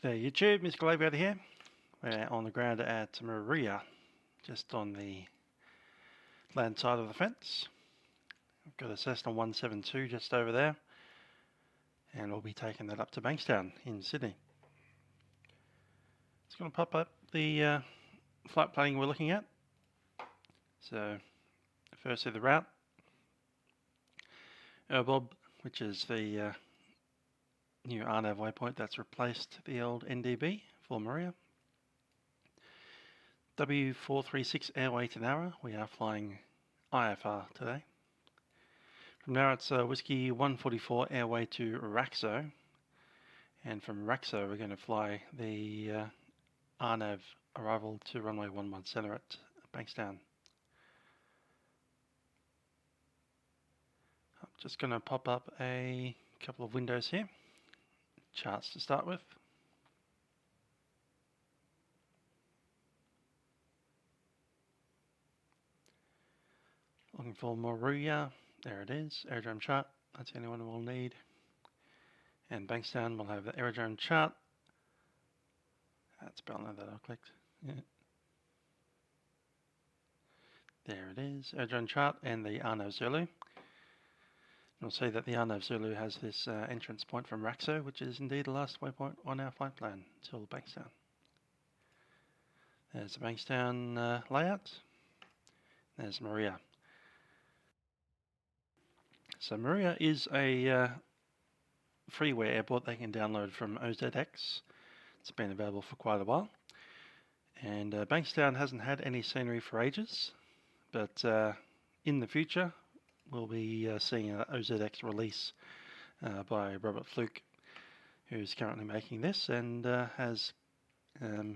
G'day YouTube, Mr. Gladiator here. We're on the ground at Moruya, just on the land side of the fence. We've got a Cessna 172 just over there, and we'll be taking that up to Bankstown in Sydney. It's going to pop up the flight planning we're looking at. So, firstly the route, URBOB, which is the new RNAV waypoint that's replaced the old NDB for Moruya. W436 airway to Nara, we are flying IFR today. From Nara it's Whiskey 144 airway to RAKSO, and from RAKSO we're going to fly the RNAV arrival to runway 11 center at Bankstown. I'm just going to pop up a couple of windows here, charts to start with. Looking for Moruya, there it is, aerodrome chart, that's the only one we'll need. And Bankstown will have the aerodrome chart. That's spelling that I clicked. Yeah. There it is, aerodrome chart and the RNAV-Z. You'll see that the RNAV-Z has this entrance point from RAKSO, which is indeed the last waypoint on our flight plan till Bankstown. There's the Bankstown layout. There's Moruya. So Moruya is a freeware airport they can download from OZX. It's been available for quite a while. And Bankstown hasn't had any scenery for ages, but in the future we'll be seeing an OZX release by Robert Fluke, who's currently making this and has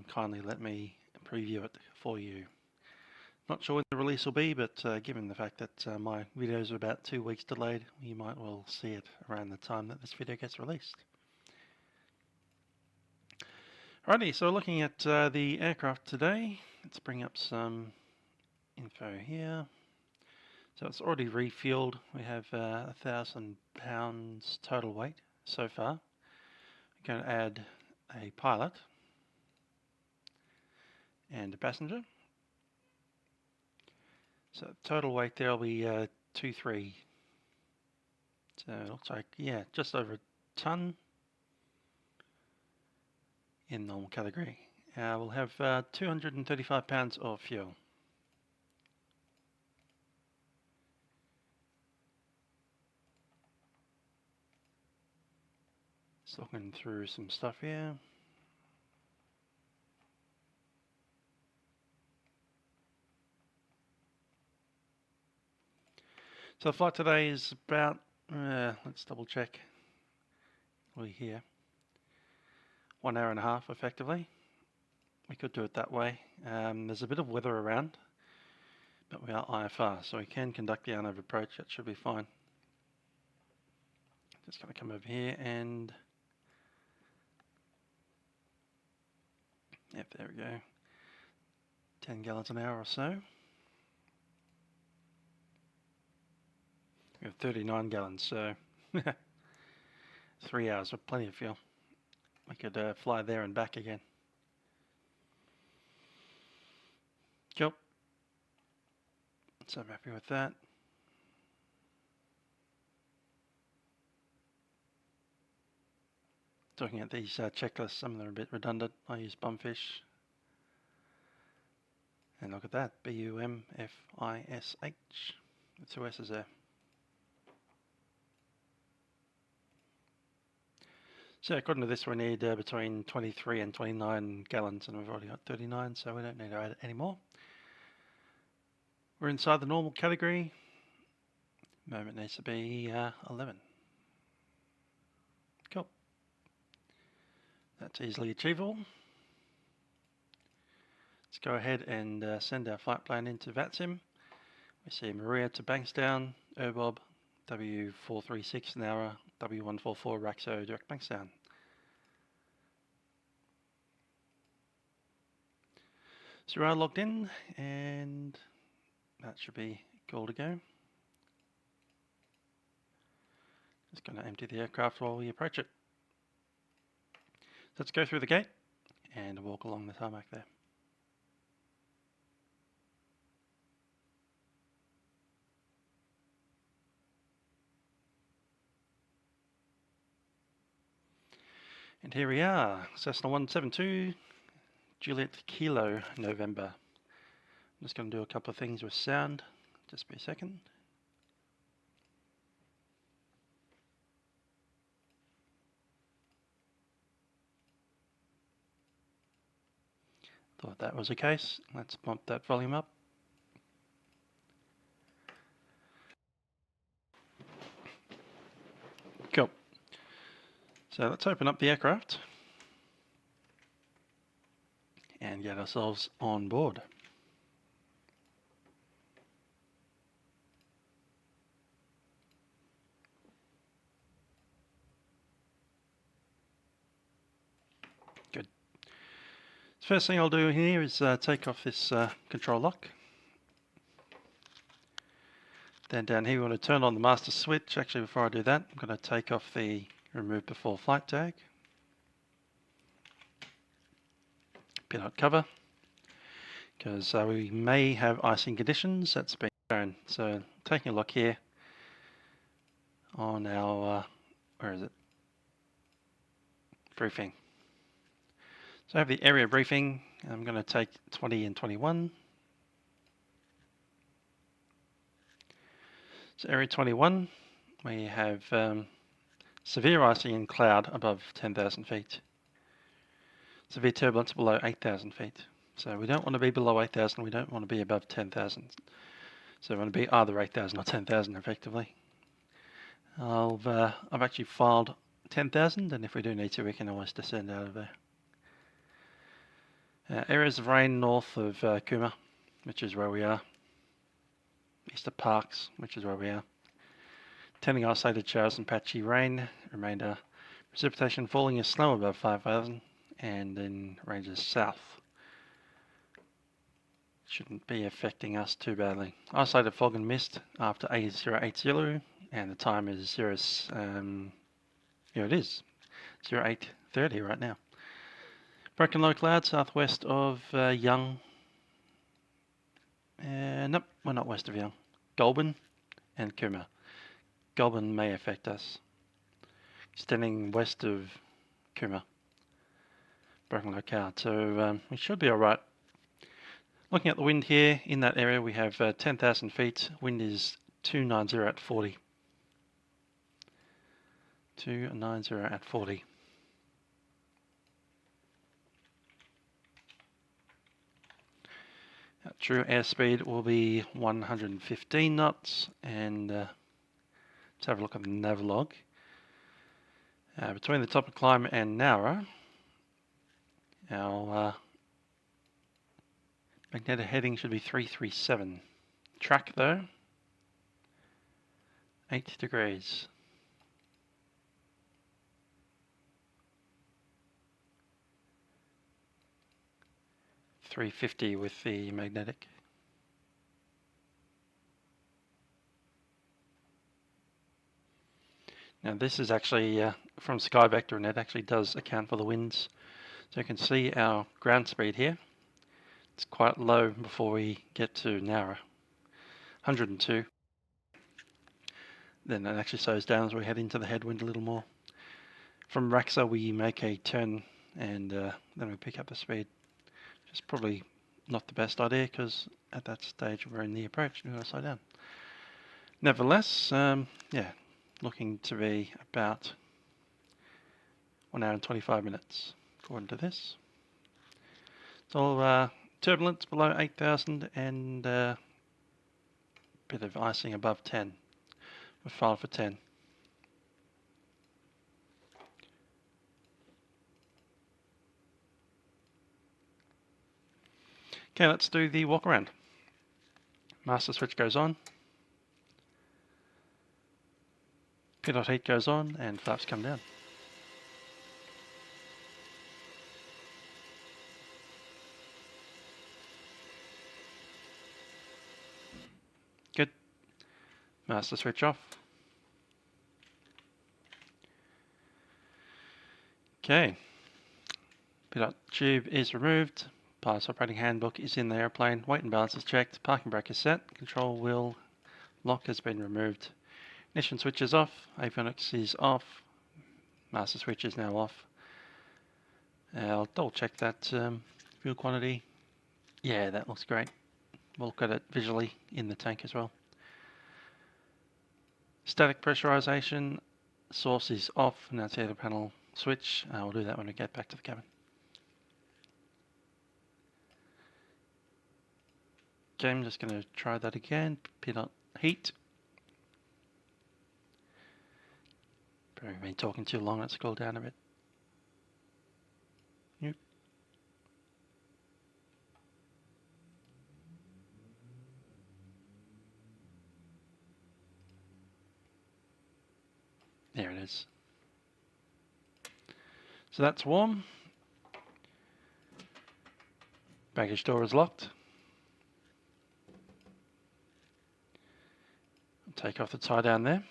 kindly let me preview it for you. Not sure when the release will be, but given the fact that my videos are about 2 weeks delayed, you might well see it around the time that this video gets released. Alrighty, so looking at the aircraft today, let's bring up some info here. So it's already refueled. We have 1,000 pounds total weight so far. We're going to add a pilot and a passenger. So total weight there will be 2.3. So it looks like, yeah, just over a tonne in normal category. We'll have 235 pounds of fuel. Just looking through some stuff here. So the flight today is about, let's double check, we're here, 1 hour and a half effectively. We could do it that way. There's a bit of weather around, but we are IFR, so we can conduct the RNAV approach. That should be fine. Just going to come over here and, yep, there we go, 10 gallons an hour or so. We have 39 gallons, so 3 hours with plenty of fuel. We could fly there and back again. Cool. So I'm happy with that. Looking at these checklists, some of them are a bit redundant. I use Bumfish. And look at that, BUMFISH. The 2 S's there. So according to this, we need between 23 and 29 gallons, and we've already got 39, so we don't need to add any more. We're inside the normal category. Moment needs to be 11. Cool. That's easily achievable. Let's go ahead and send our flight plan into Vatsim. We see Moruya to Bankstown, URBOB, W436 Nara, W144 RAKSO direct Bankstown. So we are logged in, and that should be cool to go. Just going to empty the aircraft while we approach it. Let's go through the gate and walk along the tarmac there. And here we are, Cessna 172, Juliet Kilo, November. I'm just going to do a couple of things with sound. Just be a second. Thought that was the case. Let's bump that volume up. Cool. So let's open up the aircraft and get ourselves on board. Good. First thing I'll do here is take off this control lock. Then down here we want to turn on the master switch. Actually, before I do that, I'm going to take off the remove before flight tag. Pinhole cover, because we may have icing conditions. That's been shown. So taking a look here on our, where is it? Briefing. So I have the area briefing. I'm going to take 20 and 21. So area 21, we have severe icing and cloud above 10,000 feet. Severe turbulence below 8,000 feet. So we don't want to be below 8,000, we don't want to be above 10,000. So we want to be either 8,000 or 10,000 effectively. I've actually filed 10,000, and if we do need to, we can always descend out of there. Areas of rain north of Kuma, which is where we are. East of Parks, which is where we are. Tending isolated showers and patchy rain. Remainder precipitation falling as snow above 5,000, and then ranges south. Shouldn't be affecting us too badly. Isolated fog and mist after A280, and the time is here it is 08:30 right now. Broken low cloud southwest of Young. Nope, we're not west of Young. Goulburn and Kuma. Goulburn may affect us. Extending west of Kuma. Broken low cloud, so we should be alright. Looking at the wind here, in that area we have 10,000 feet. Wind is 290 at 40. 290 at 40. True airspeed will be 115 knots, and let's have a look at the nav log. Between the top of climb and Nowra, our magnetic heading should be 337. Track though, 8 degrees. .350 with the magnetic. Now this is actually from Sky Vector, and it actually does account for the winds. So you can see our ground speed here. It's quite low before we get to Nowra, 102. Then it actually slows down as we head into the headwind a little more. From RAKSO we make a turn, and then we pick up the speed. It's probably not the best idea, because at that stage we're in the approach and we're going to slow down. Nevertheless, yeah, looking to be about 1 hour and 25 minutes according to this. So turbulence below 8,000 and a bit of icing above 10. We're filed for 10. Okay, let's do the walk around. Master switch goes on. Pitot heat goes on and flaps come down. Good. Master switch off. Okay. Pilot tube is removed. Pilot's operating handbook is in the airplane. Weight and balance is checked. Parking brake is set. Control wheel lock has been removed. Ignition switch is off. Avionics is off. Master switch is now off. I'll double check that fuel quantity. Yeah, that looks great. We'll look at it visually in the tank as well. Static pressurization. Source is off. Annunciator panel switch. We'll do that when we get back to the cabin. Okay, I'm just going to try that again. Pilot heat. Probably been talking too long. Let's scroll down a bit. Yep. There it is. So that's warm. Baggage door is locked. Take off the tie down there.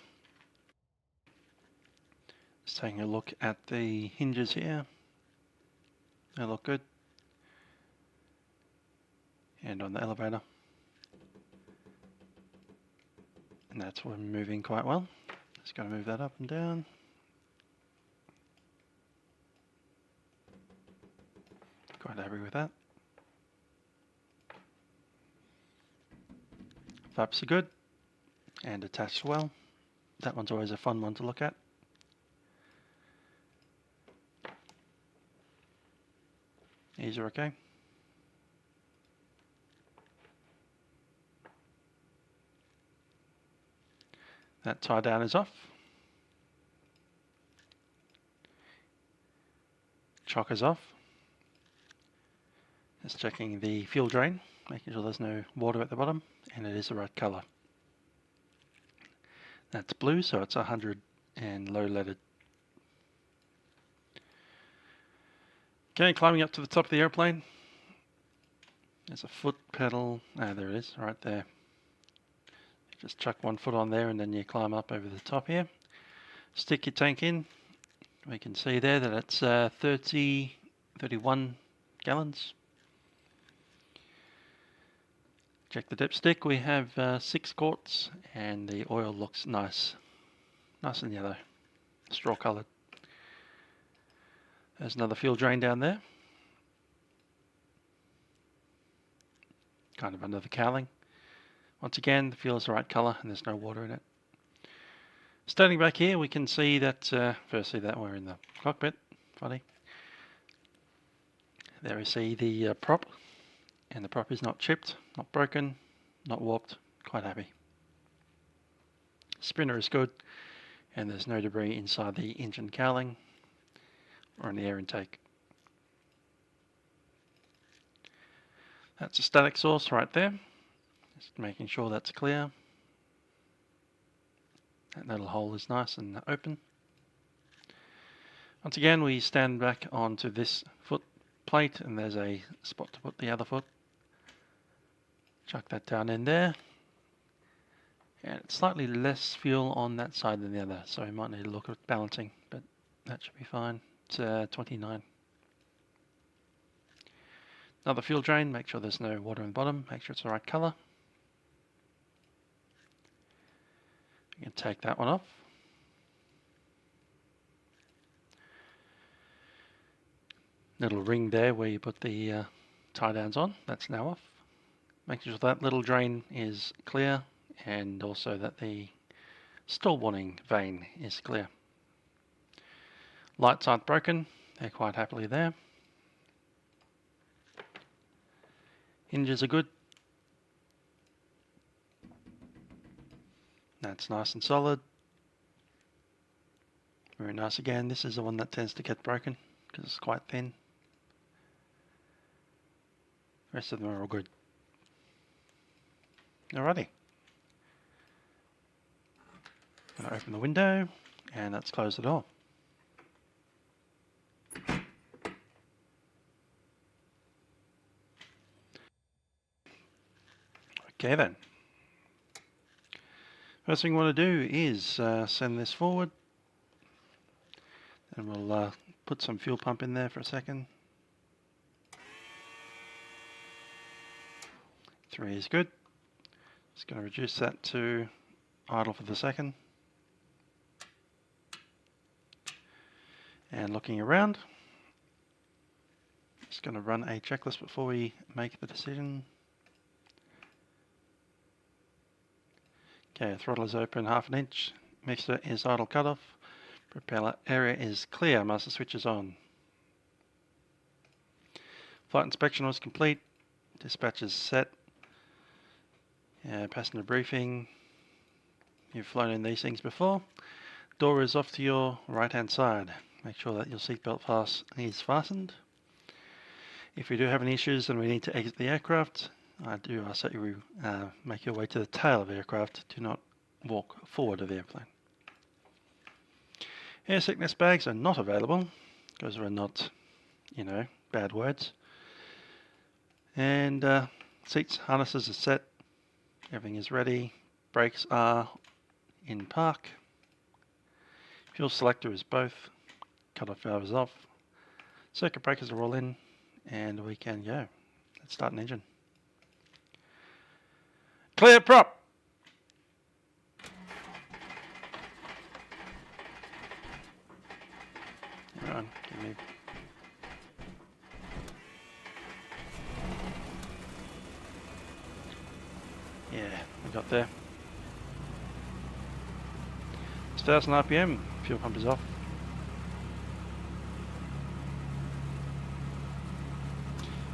Just taking a look at the hinges here. They look good. And on the elevator. And that's moving quite well. Just got to move that up and down. Quite happy with that. Flaps are good and attached well. That one's always a fun one to look at. These are okay. That tie down is off. Chock is off. Just checking the fuel drain, making sure there's no water at the bottom, and it is the right colour. That's blue, so it's 100 and low leaded. Okay, climbing up to the top of the airplane. There's a foot pedal. Ah, there it is, right there. Just chuck one foot on there and then you climb up over the top here. Stick your tank in. We can see there that it's 31 gallons. Check the dipstick. We have 6 quarts and the oil looks nice. Nice and yellow. Straw coloured. There's another fuel drain down there. Kind of under the cowling. Once again, the fuel is the right colour and there's no water in it. Standing back here, we can see that, firstly that we're in the cockpit. Funny. There we see the prop. And the prop is not chipped, not broken, not warped. Quite happy. Spinner is good. And there's no debris inside the engine cowling or in the air intake. That's a static source right there. Just making sure that's clear. That little hole is nice and open. Once again, we stand back onto this foot plate and there's a spot to put the other foot. Chuck that down in there. And it's slightly less fuel on that side than the other, so we might need to look at balancing, but that should be fine. It's 29. Another fuel drain, make sure there's no water in the bottom, make sure it's the right colour. You can take that one off. Little ring there where you put the tie downs on, that's now off. Making sure that little drain is clear and also that the stall warning vane is clear. Lights aren't broken, they're quite happily there. Hinges are good. That's nice and solid. Very nice again. This is the one that tends to get broken because it's quite thin. The rest of them are all good. Alrighty. I'm going to open the window and let's close the door. Okay then. First thing we want to do is send this forward. And we'll put some fuel pump in there for a second. 3 is good. Just going to reduce that to idle for the second. And looking around, just going to run a checklist before we make the decision. Okay, throttle is open 1/2 inch, mixer is idle cutoff, propeller area is clear, master switch is on. Flight inspection was complete, dispatch is set, passenger briefing, you've flown in these things before. Door is off to your right hand side, make sure that your seatbelt is fastened. If you do have any issues and we need to exit the aircraft, I do ask that you make your way to the tail of the aircraft, do not walk forward of the airplane. Air sickness bags are not available, because we're not, bad words. And seats, harnesses are set, everything is ready, brakes are in park, fuel selector is both, cut-off valve is off, circuit breakers are all in, and we can go. Let's start an engine. Clear prop! Hang on, give me... Yeah, we got there. It's 1000 RPM, fuel pump is off.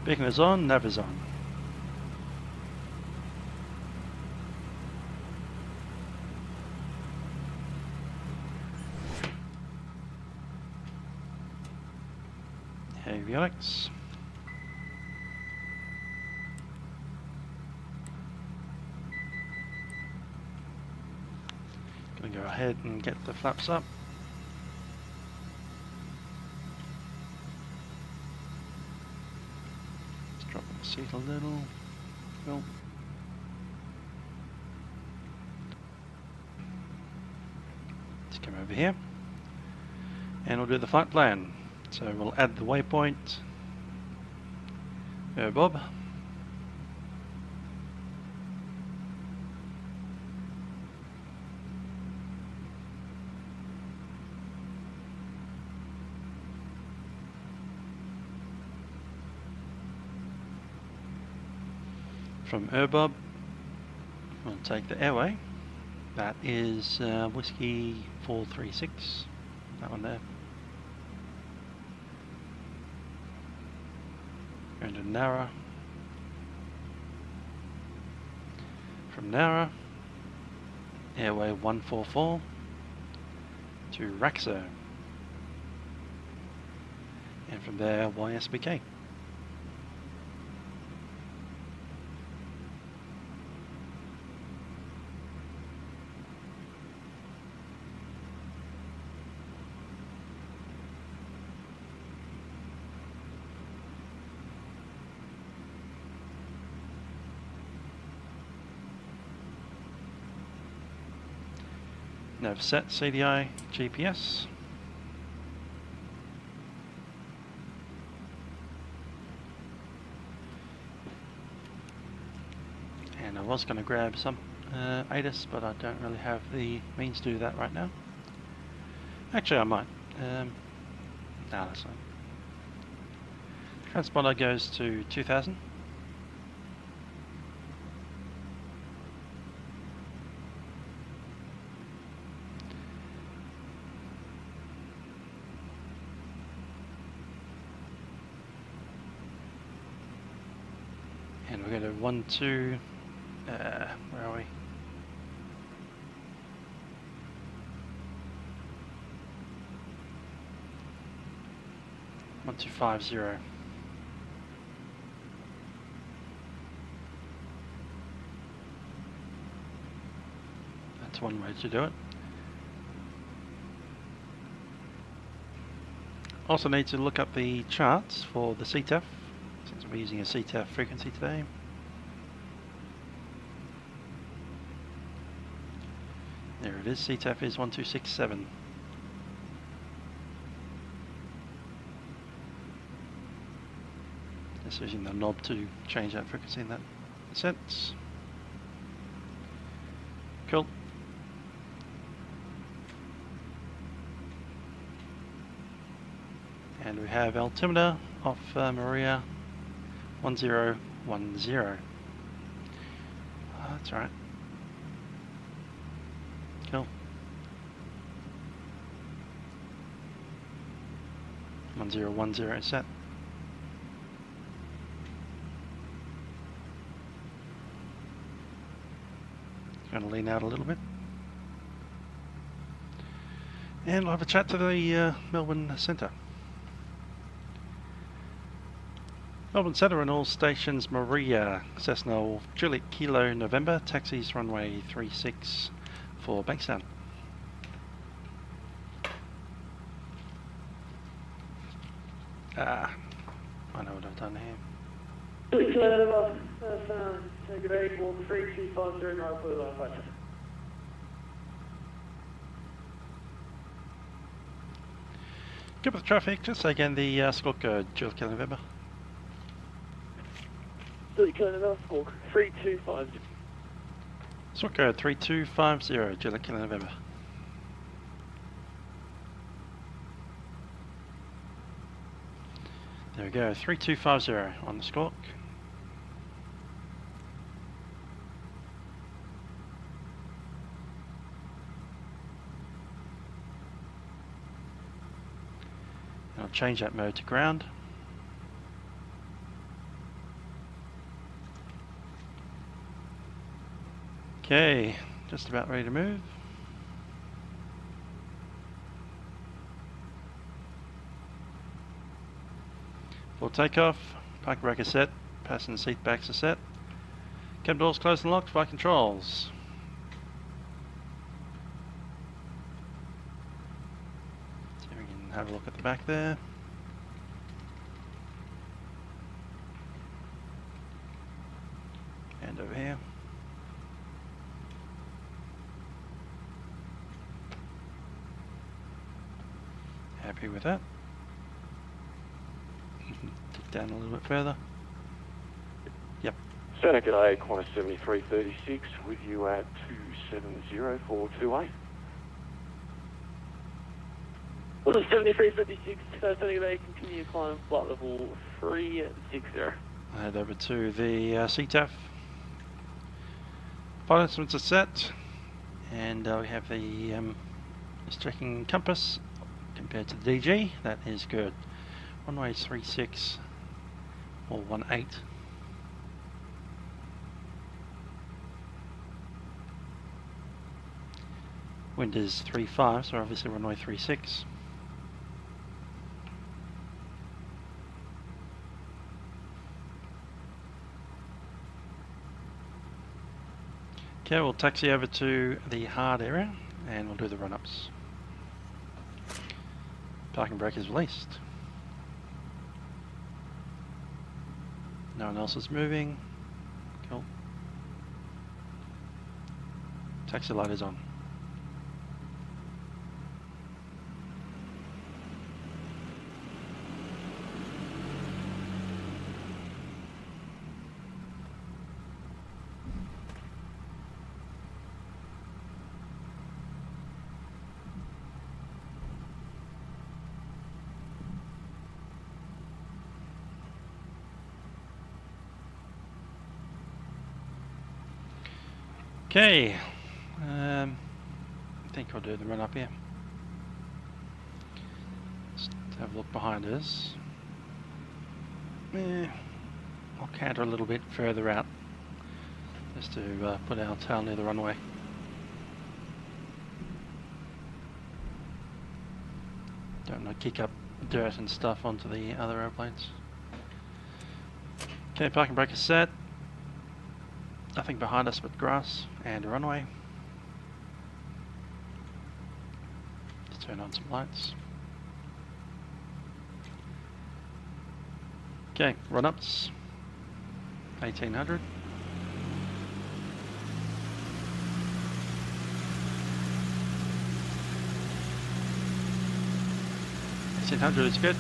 Beacon is on, nav is on. Avionics. Gonna go ahead and get the flaps up. Just drop the seat a little. Cool. Let's come over here and we'll do the flight plan. So we'll add the waypoint, URBOB, from URBOB we'll take the airway, that is Whiskey 436, that one there. Going to Nara. From Nara, airway 144 to RAKSO. And from there, YSBK. Nav set, CDI, GPS. And I was going to grab some ATIS, but I don't really have the means to do that right now. Actually, I might. No, that's fine. Transponder goes to 2000. And we're going to 12, where are we? One two 50. That's one way to do it. Also need to look up the charts for the CTAF, since we're using a CTAF frequency today. There it is, CTAF is 1267. Just using the knob to change that frequency, and that Sets. Cool. And we have altimeter off Moruya 1010. Oh, that's right. Cool. 1010 set. Going to lean out a little bit. And we'll have a chat to the Melbourne Centre. Melbourne Centre and all stations, Moruya, Cessna, Juliet Kilo, November, taxis runway 36 for Bankstown. Ah, I know what I've done here. Good with traffic, just say again the squawk code, Juliet Kilo, November. Juliet Kilo, November, squawk 3250. Squawk code 3250, Juliet Kilo, November. There we go, 3250 on the squawk. I'll change that mode to ground. Okay, just about ready to move. For takeoff, parking brake is set, passenger seat backs are set. Cab doors closed and locked, flight controls. So we can have a look at the back there. And over here. Happy with that. Tick down a little bit further. Yep. Santa G'day, Qantas 7336 with you at 270 for 2A. Well, 7356, Santa G'day, continue climb flight level 360. Head over to the CTAF. Pilot instruments are set, and we have the just checking compass compared to the DG. That is good. Runway 36 or 18. Wind is 35, so obviously runway 36. Okay, we'll taxi over to the hard area and we'll do the run-ups. Parking brake is released. No one else is moving. Cool. Taxi light is on. Okay, I think I'll do the run up here. Just have a look behind us. I'll canter a little bit further out just to put our tail near the runway. Don't want to kick up dirt and stuff onto the other airplanes. Okay, parking brake is set. Nothing behind us but grass and a runway. Let's turn on some lights. Okay, run-ups. 1800. Is good.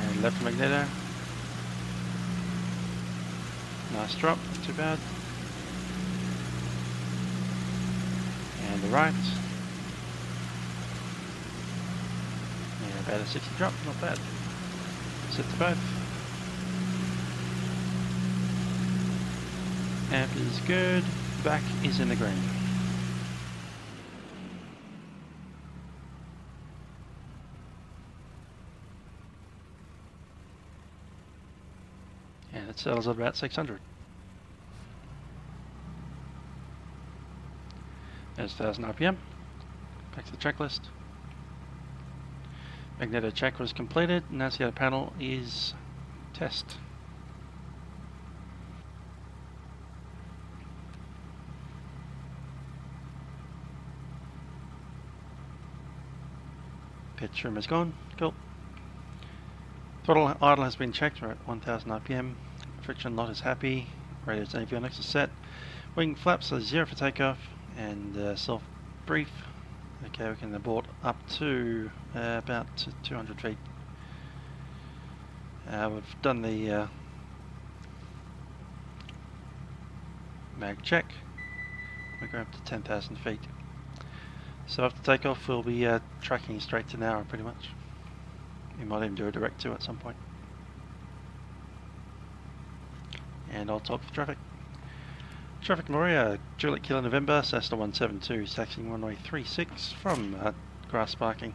And left magneto. Nice drop, not too bad. And the right. And about a 60 drop, not bad. Set to both. Amp is good, back is in the green. And it settles at about 600. There's 1000 RPM. Back to the checklist. Magneto check was completed. Annunciator panel is test. Pitch room is gone. Cool. Throttle idle has been checked. We're at 1000 RPM. Friction lot is happy. Radio's avionics is set. Wing flaps are 0 for takeoff. And self brief. Okay, we can abort up to about 200 feet. We've done the mag check. We go up to 10,000 feet. So after takeoff, we'll be tracking straight to Nowra pretty much. We might even do a direct to at some point. And I'll talk for traffic. Traffic Moruya, Juliet Kilo November, Cessna 172, taxiing runway 36 from grass parking.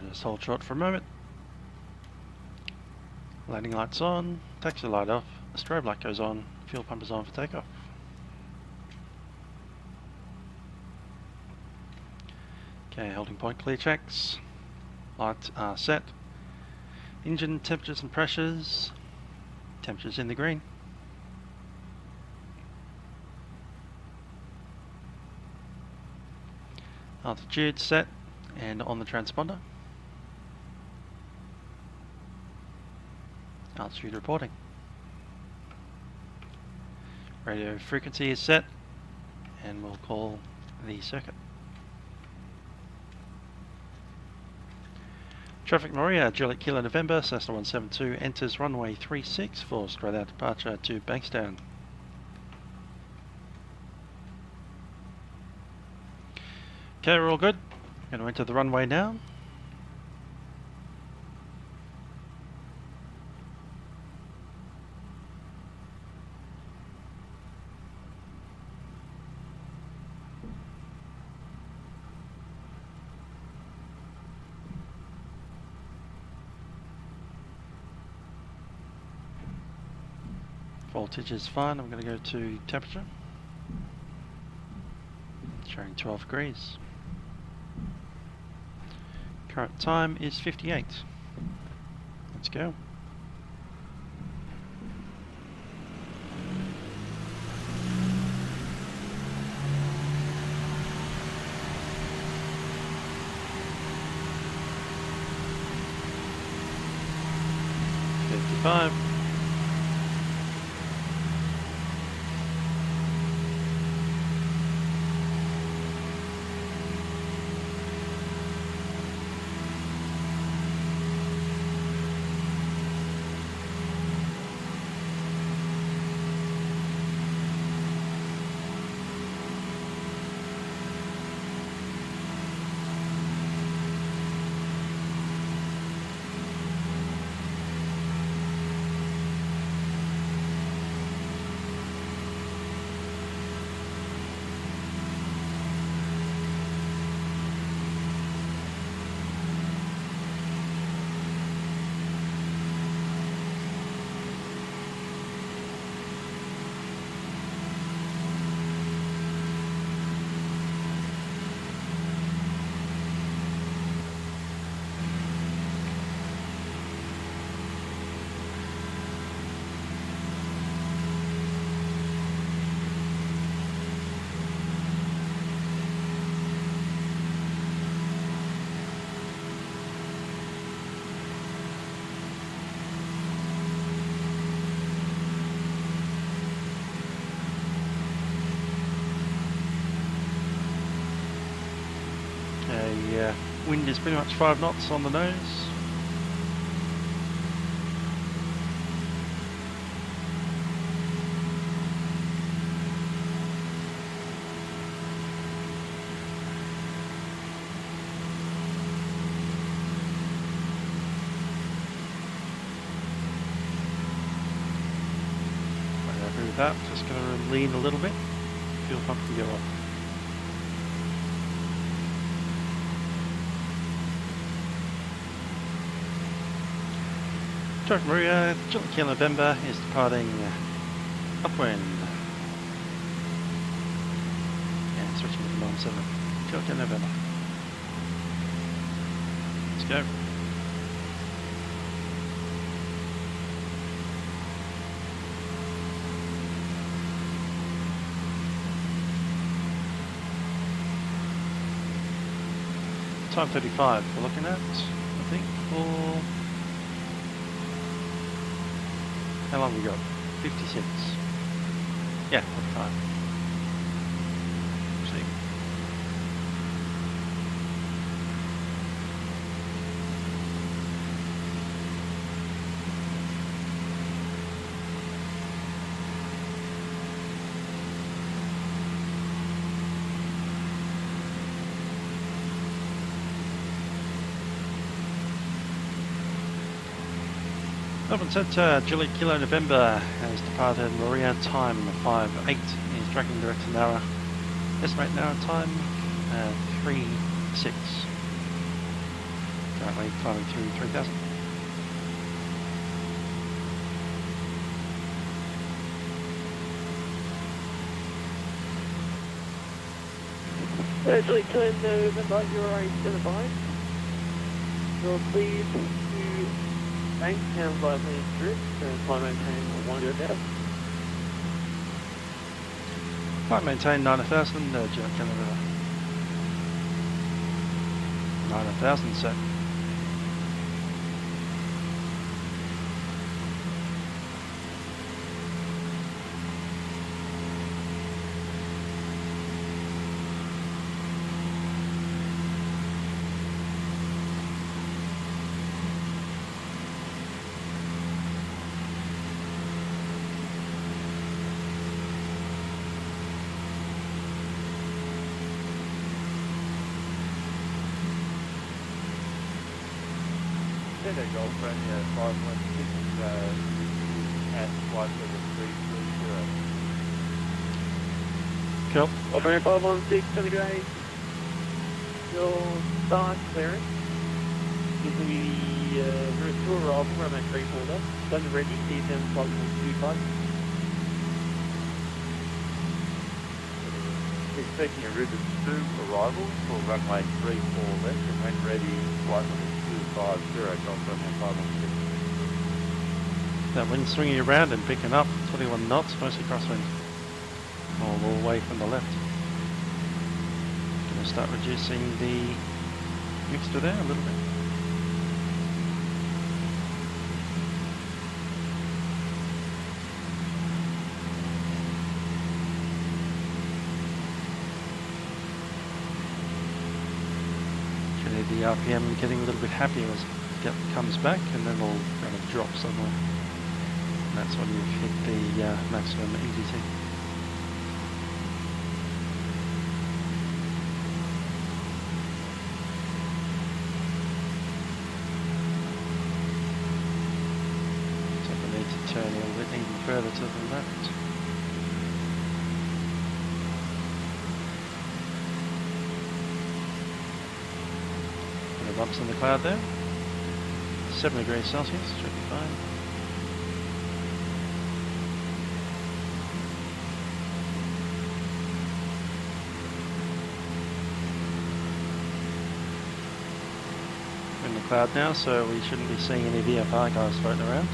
Just hold short for a moment. Landing lights on, taxi light off, the strobe light goes on, fuel pump is on for takeoff. Okay, holding point clear checks. Lights are set. Engine temperatures and pressures. Temperatures in the green. Altitude set and on the transponder. Altitude reporting. Radio frequency is set and we'll call the circuit. Traffic Moruya, Juliet Kilo November, Cessna 172 enters runway 36 for straight out departure to Bankstown. Okay, we're all good. Going to enter the runway now. Voltage is fine. I'm going to go to temperature. Showing 12 degrees. Current time is 58. Let's go. $55. The wind is pretty much 5 knots on the nose. That, just going to lean a little bit, fuel pump can go off. Moruya, July Kilo November is departing upwind. And switching to 97. July Kilo November. Let's go. Time 35 we're looking at, I think, for... How long we got? 56. Yeah, 45. See. Open set July Kilo November has departed Moruya, time 5:08. He's tracking direct to Nara. Estimate Nara time 3:06. Currently climbing through 3,000. July Kilo November, you're already certified. You're cleared to Bankstown via main strip, and climb maintain 100,000. Climb maintain 9,000, July Kilo November. 9,000 set. Girlfriend, yeah, 516 at flight level 330. Cool. Offering 516, 70 grade. Your start clearance. This will be the route to arrival, runway 34. Done ready, CTAF flight level 25. Expecting a ribbon 2 arrival for runway 34 left and when ready, flight level 250, Golfront and 516. That wind swinging around and picking up 21 knots, mostly crosswind. All the way from the left. Going to start reducing the mixture there a little bit. The RPM getting a little bit happier as it comes back, and then it'll kind of drop somewhere. And that's when you've hit the maximum EDT. So we need to turn a little bit even further to the left. Bumps in the cloud there. 7 degrees Celsius, should be fine. We're in the cloud now, so we shouldn't be seeing any VFR guys floating around.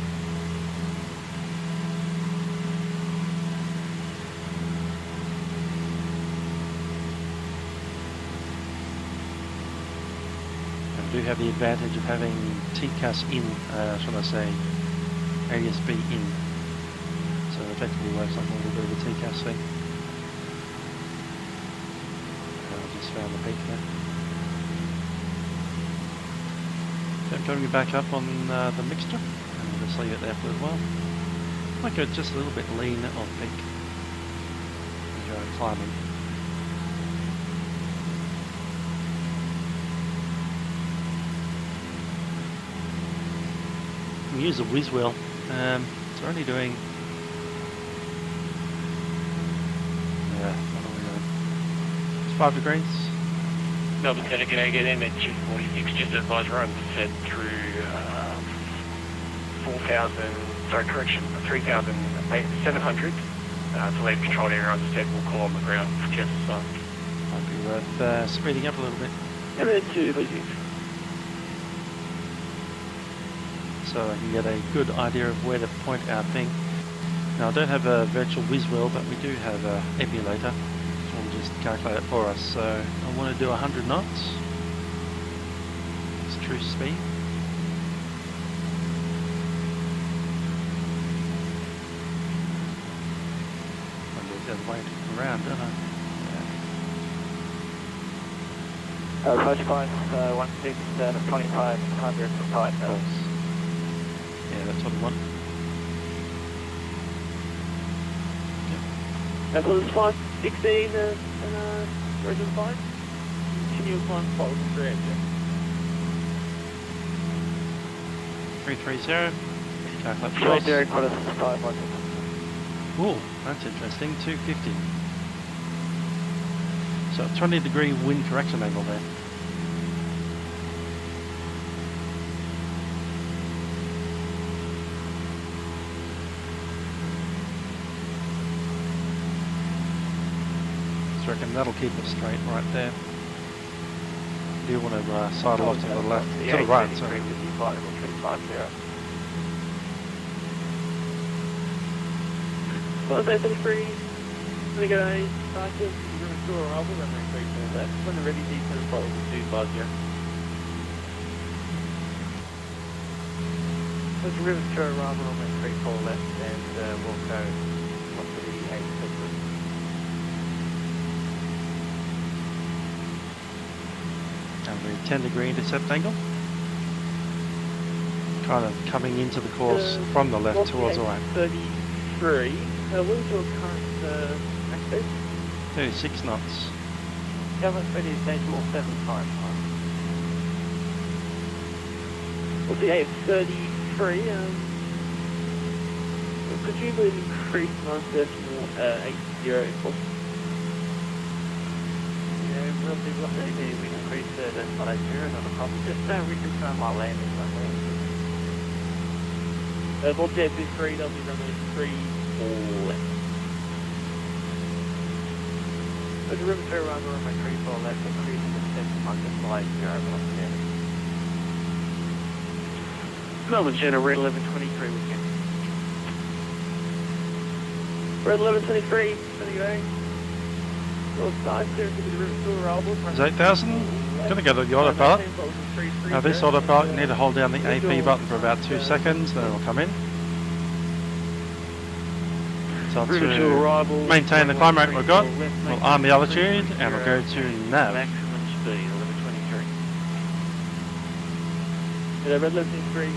Do have the advantage of having TCAS in, shall I say, ASB in. So it effectively works like a little bit of a TCAS thing. I just found the peak there. Okay, coming back up on the mixture, and we'll just leave it there for a little while. Might go just a little bit lean on peak as you're climbing. You can use the whiz wheel. It's only doing. Yeah, what are we doing? It's 5 degrees. Melbourne Centre, g'day, get in at 246, just advise run set through 3,700. To leave control area unstead, we'll call on the ground, just so. Might be worth speeding up a little bit. And then 2, please. So I can get a good idea of where to point our thing. Now I don't have a virtual whiz wheel, but we do have an emulator, which will just calculate it for us. So I want to do 100 knots. It's true speed. I do it the other way around, don't I? Yeah. Approach point 16, 2500 for tight. Yeah, that's what I want. That's what it's fine. 16 and version 5. Continue climb forward and direct. 330. Calculate Straight course. there, quite a 5 like Ooh, that's interesting. 250. So 20-degree wind correction angle there. I reckon that'll keep us straight right there. You want to sidle off to the left, to the right. So. Well, that's free. We're going to start to do a rival run rate for that. When they're ready, these are probably 2 here. There's a river to a rival on that 3-4 left, and we'll go up to the 8 sector. And the 10-degree intercept angle. Kind of coming into the course from the left towards the right. 33. What is your current max speed? 36 knots. Current speed is decimal 7 times. We'll see 833. Could you please increase 9 decimal 80? We increase the 980, not a problem. Just reconfirm my landing runway. Bob depth is 3, W runway 3, 4 left. There's a river to runway runway 3, 4 left, increasing the 700 flight 0 plus 10. Melbourne Centre, red 1123 weekend. Red 1123, anyway. Is 8,000? Gonna go to the autopilot. Now this autopilot, you need to hold down the AP button for about 2 seconds, then it'll come in. So to maintain the climb rate we've got, we'll arm the altitude and we'll go to nav. Maximum speed, 1123. Yeah, red 1123,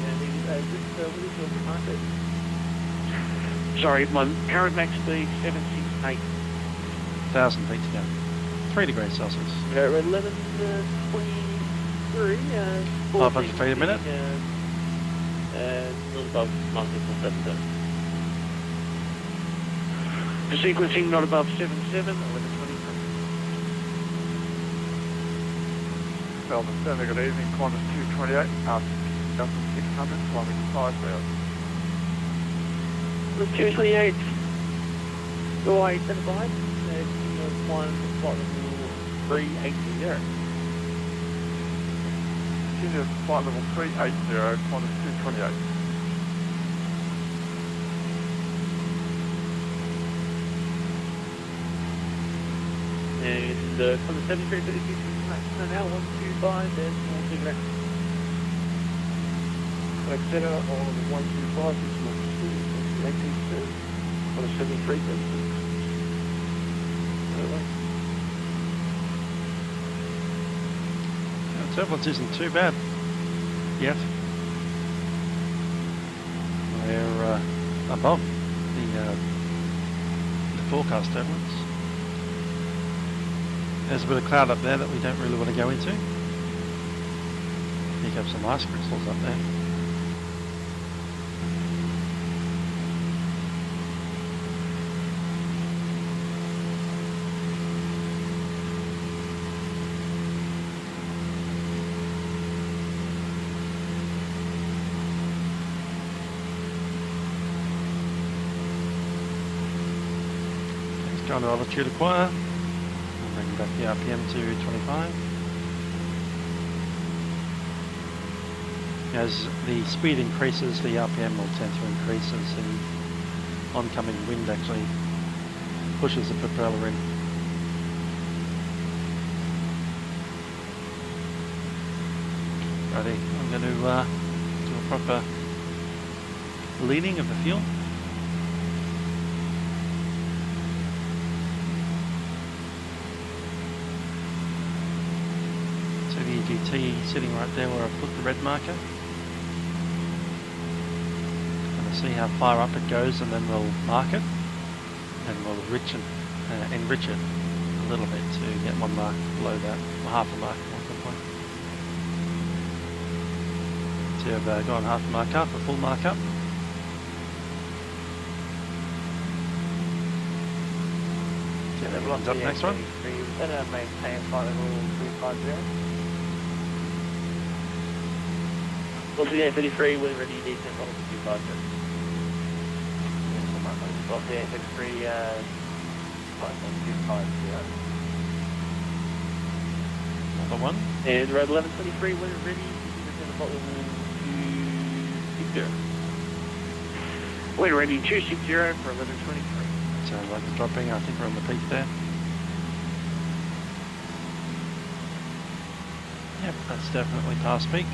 and sorry, my current max speed 768. 1,000 feet to go. 3 degrees Celsius. Red 1123, 500 feet a minute. Not above 977. The sequencing not above 77 or 1123. Melbourne Centre, good evening. Qantas 228, 600, climbing 5,000. 228, go 875, one flight level 380. Continue flight level 380, Qantas 228. And from the 7336 now 125, there's 126. Like center on 125 is not 2, on a 7336. Turbulence isn't too bad. yet. We're above the forecast turbulence. There's a bit of cloud up there that we don't really want to go into. Pick up some ice crystals up there. Going to altitude acquire. Bring back the RPM to 25. As the speed increases, the RPM will tend to increase as the oncoming wind actually pushes the propeller in. Righty, I'm going to do a proper leading of the fuel. So the EGT sitting right there where I've put the red marker. Going to see how far up it goes and then we'll mark it and we'll enrich it a little bit to get one mark below that, or half a mark more to the point. So I've gone half a mark up, a full mark up. Up next one. Maintain flight level 350. What's the A33 when ready? Descent level 250. What's the A33 flight level 250. Another one. And road 1123 when ready? Descent flight level 260. When ready 260 for 1123. Sounds like it's dropping. I think we're on the peak there. Yep, that's definitely past peak.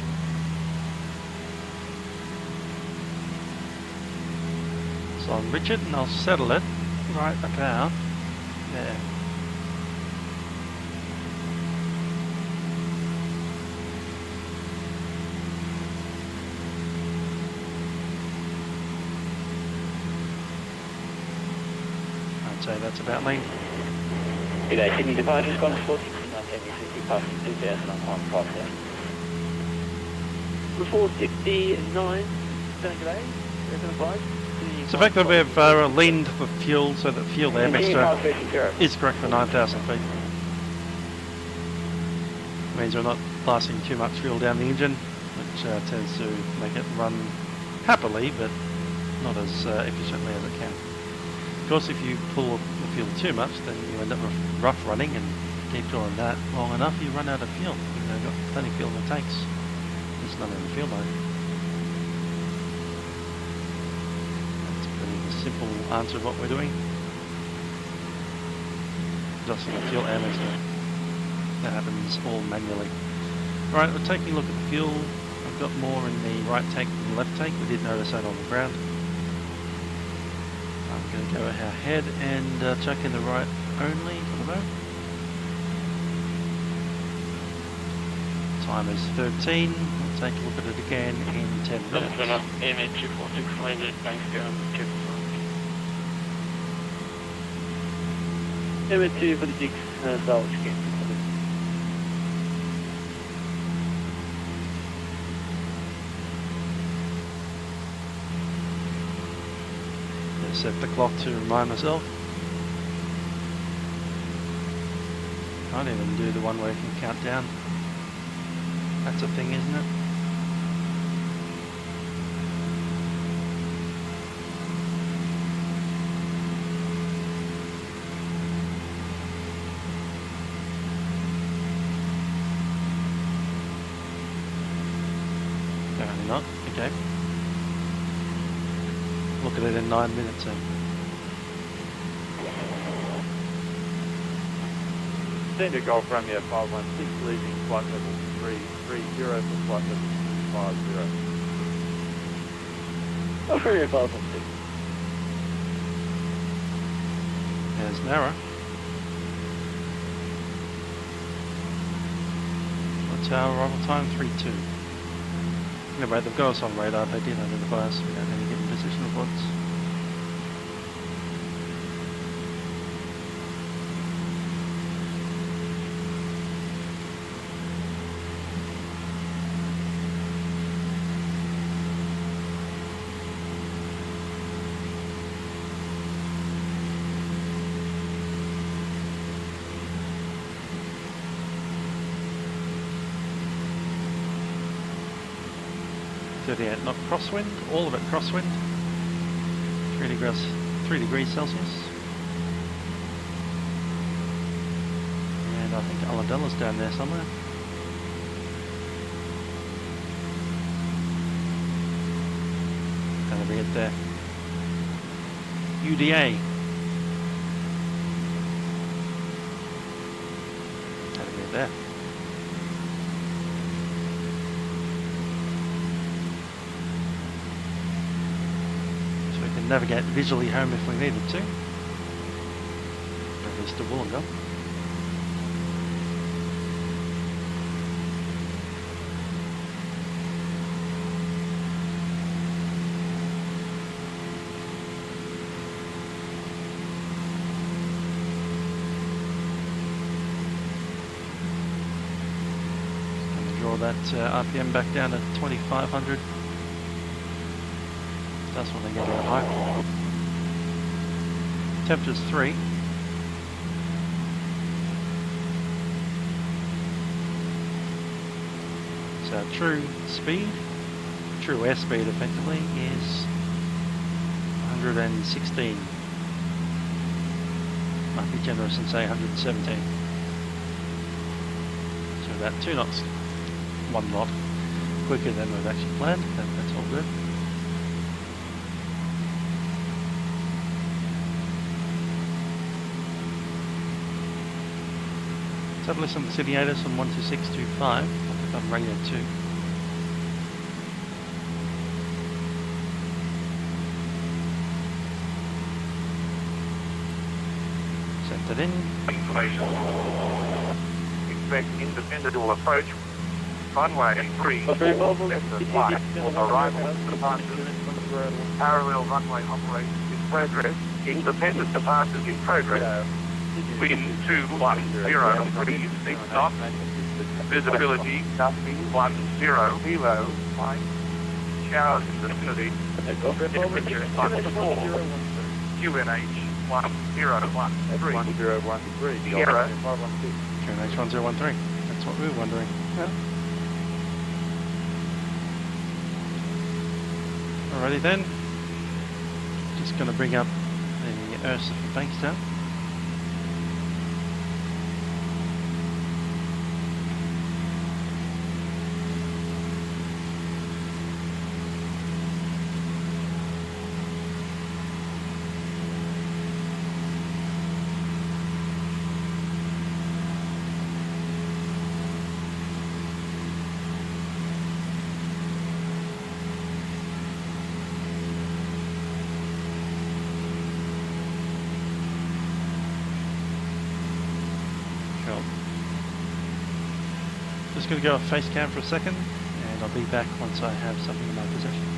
So I'll enrich it and I'll settle it right about there. I'd say that's about lean. Good day, Sydney departures, gone 460, passing 2000 on 150. 469, good day, So the fact that we've leaned the fuel so that fuel air mixture is correct for 9,000 feet. Means we're not blasting too much fuel down the engine, which tends to make it run happily, but not as efficiently as it can. Of course, if you pull the fuel too much, then you end up with rough running, and keep doing that long enough, you run out of fuel. You've got plenty of fuel in the tanks. There's none in the fuel mode. That's a pretty simple answer of what we're doing. Adjusting the fuel air mixture. That happens all manually. Right, we're taking a look at the fuel. I've got more in the right tank than the left tank. We did notice that on the ground. I'm going to go ahead and chuck in the right only for the moment. Time is 13. We'll take a look at it again in 10 minutes. MA246 landed Bankstown, MA246, salvage again. Set the clock to remind myself. Can't even do the one where you can count down. That's a thing, isn't it? Apparently not. Okay. Look at it in 9 minutes then. Send a Golf Romeo 516 leaving flight level 330 for flight level 250. Oh, Romeo 516. There's Nara. Tower arrival time 3-2. Anyway, they've got us on radar. They did identify us. We don't need to get in position reports. Not crosswind, all of it crosswind, 3 degrees Celsius. And I think Aladella's down there somewhere. That'll be it there. UDA. That'll be it there. Navigate visually home if we needed to. At least to Wollongong. Going to draw that RPM back down to 2500. That's when they get a bit high. Temperature's 3. So true speed, true airspeed effectively is 116. Might be generous and say 117. So about 2 knots, 1 knot quicker than we've actually planned. That's all good. Let's have a listen to the City 8s on 12625. I'll click on radio 2. Sent it in. Information. Expect independent approach. Runway 3. Flight. Arrival departures. Parallel runway operations in progress. Independent departures in progress. Wind 210 6 knots. Visibility 10. Kilo. Showers in the vicinity. Temperature +4. QNH 1013. 1013. Sierra. QNH 1013. That's what we were wondering. Yeah. Alrighty then. Just going to bring up the Ursa for Bankstown. Just going to go off face cam for a second, and I'll be back once I have something in my possession.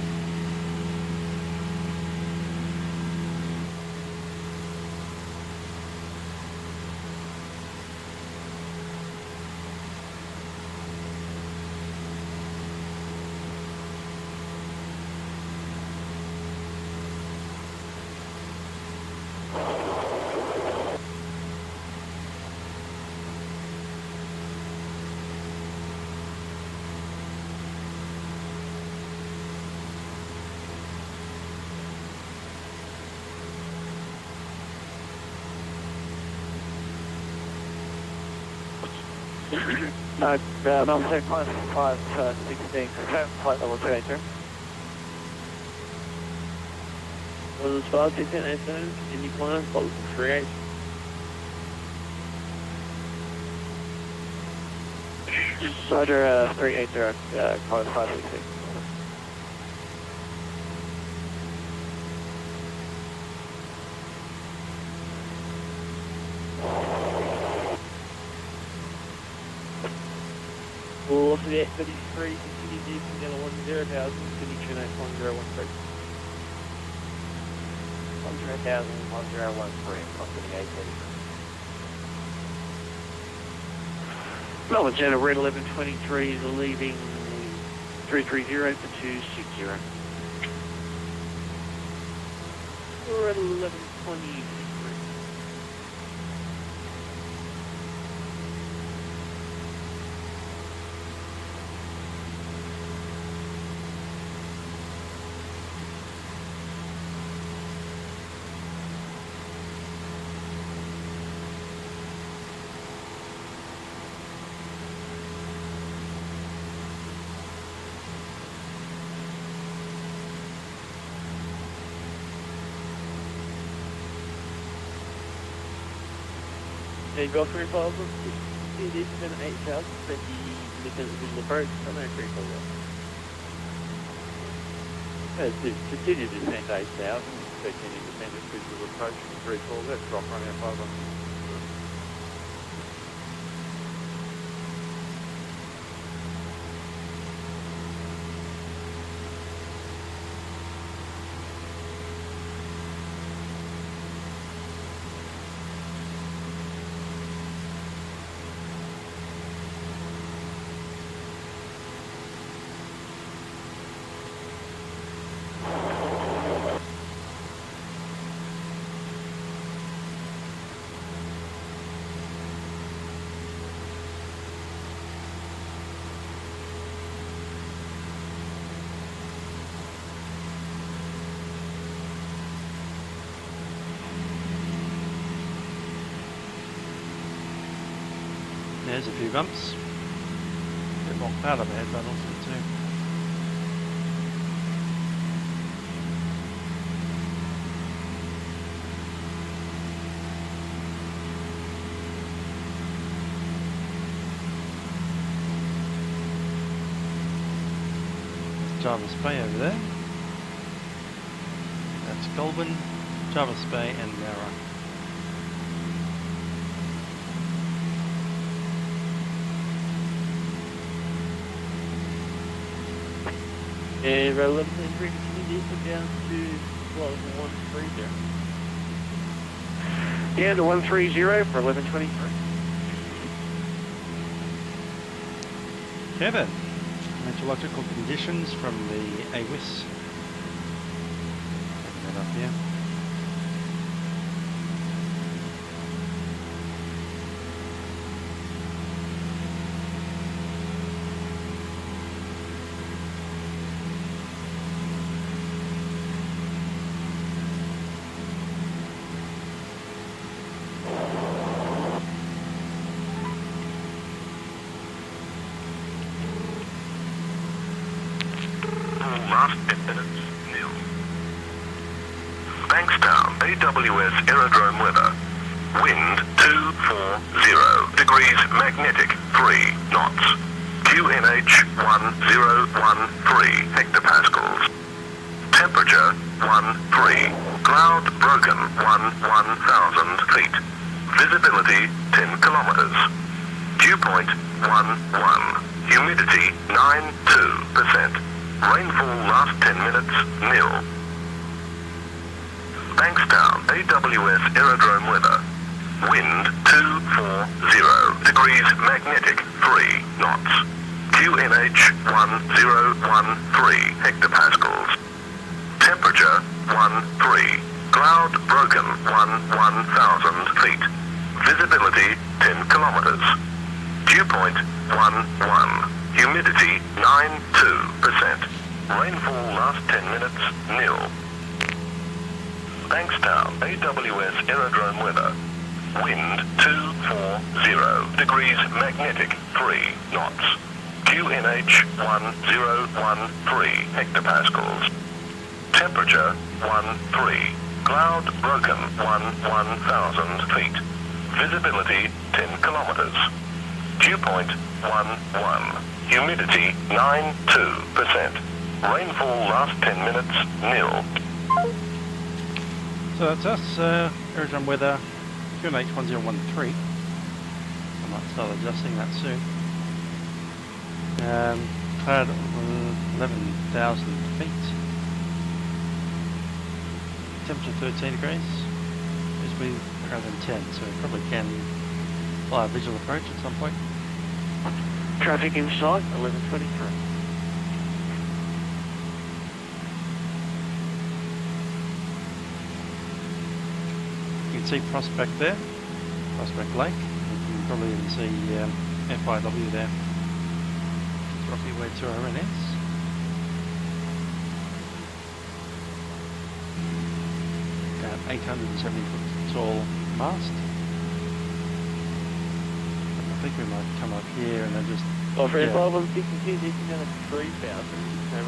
Mountain Climb 516, flight level 2 enter. Was 516 continue climb, flight level 38. Roger, 380, climb 516. We'll also get 33, QD from Delta 10,000, City 281,1013. 10,000, 1013, crossing A2. Melbourne Channel Red 1123 is leaving 330 for 260. We're at 1123. Hey, go for your calls. It is been 8,000, but because of the approach, I'm not pretty cool. The city is sent 8,000, 13 independent physical approach from 3 that's drop running at 500. There's a few bumps. A bit more cloud up ahead, but also too. There's Jarvis Bay over there. That's Goulburn, Jarvis Bay and Nowra. And Red 1123 continue down to 130. Down to 130 for 1123. Kevin, meteorological conditions from the AWIS. Open that up here. Last 10 minutes, nil. Bankstown, AWS Aerodrome weather. Wind 240 degrees magnetic, 3 knots. QNH 1013 hectopascals. Temperature 13. Cloud broken 1000 feet. Visibility 10 kilometers. Dew point 11. Humidity 92%. Rainfall last 10 minutes, nil. Bankstown, AWS Aerodrome weather. Wind 240 degrees magnetic, 3 knots. QNH 1013 hectopascals. Temperature 13. Cloud broken 1000 feet. Visibility 10 kilometers. Dew point 11. Humidity 92%. Rainfall last 10 minutes, nil. Bankstown, AWS Aerodrome weather. Wind 240 degrees magnetic, 3 knots. QNH 1013 hectopascals. Temperature 13. Cloud broken 1000 feet. Visibility 10 kilometers. Dew point 11. Humidity 92%. Rainfall last 10 minutes, nil. So that's us, aerodrome weather, QNH 1013. I might start adjusting that soon. cloud 11,000 feet. Temperature 13 degrees. It's been greater than 10, so we probably can fly a visual approach at some point. Traffic in sight, 1123. You can see Prospect there, Prospect Lake. You can probably even see FIW there. It's roughly where 2RN is. About 870 foot tall mast. I think we might come up here and then just Over 562, this is another 3,000.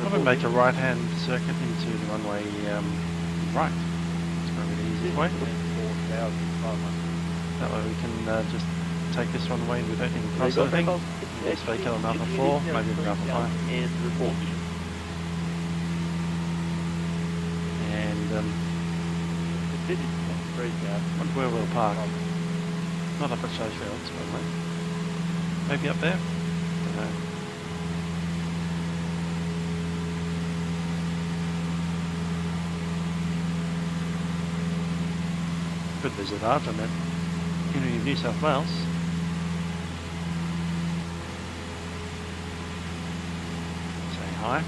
probably make a right hand circuit into the runway right. It's probably the easiest way. 4,500. That way we can just take this runway without any cross anything. Just vacate on Alpha 4, maybe on Alpha 5. And report. And The city's 3,000. wonder where we'll park. Not up at Showfield, probably. Maybe up there? Don't know. Could visit Arden at University of New South Wales. Say hi.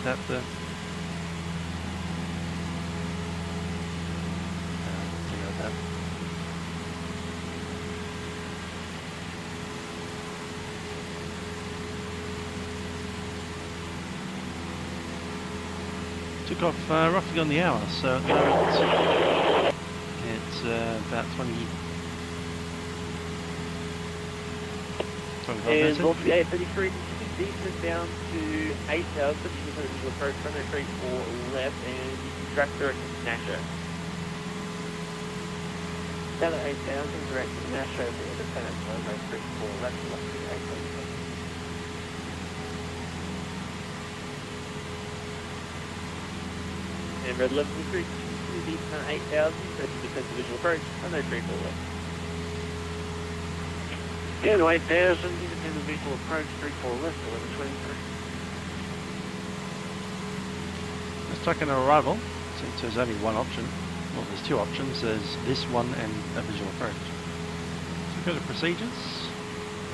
That the that. Took off roughly on the hour, so at the moment it's about 20. 25 And minutes. Wolf 833, descent down to 8,000, you can visual approach, runway 34 left, and you can track direct to Nasher. Down at 8,000, direct to Nasher, the descent runway 34 left, left to 8,000. And red 11 descent 8,000, ready to descend to visual approach, runway 34 left. Down to 8,000, independent visual approach, 34 left, 1123. Let's check an arrival, since there's only one option. Well, there's two options. There's this one and a visual approach. So go to procedures,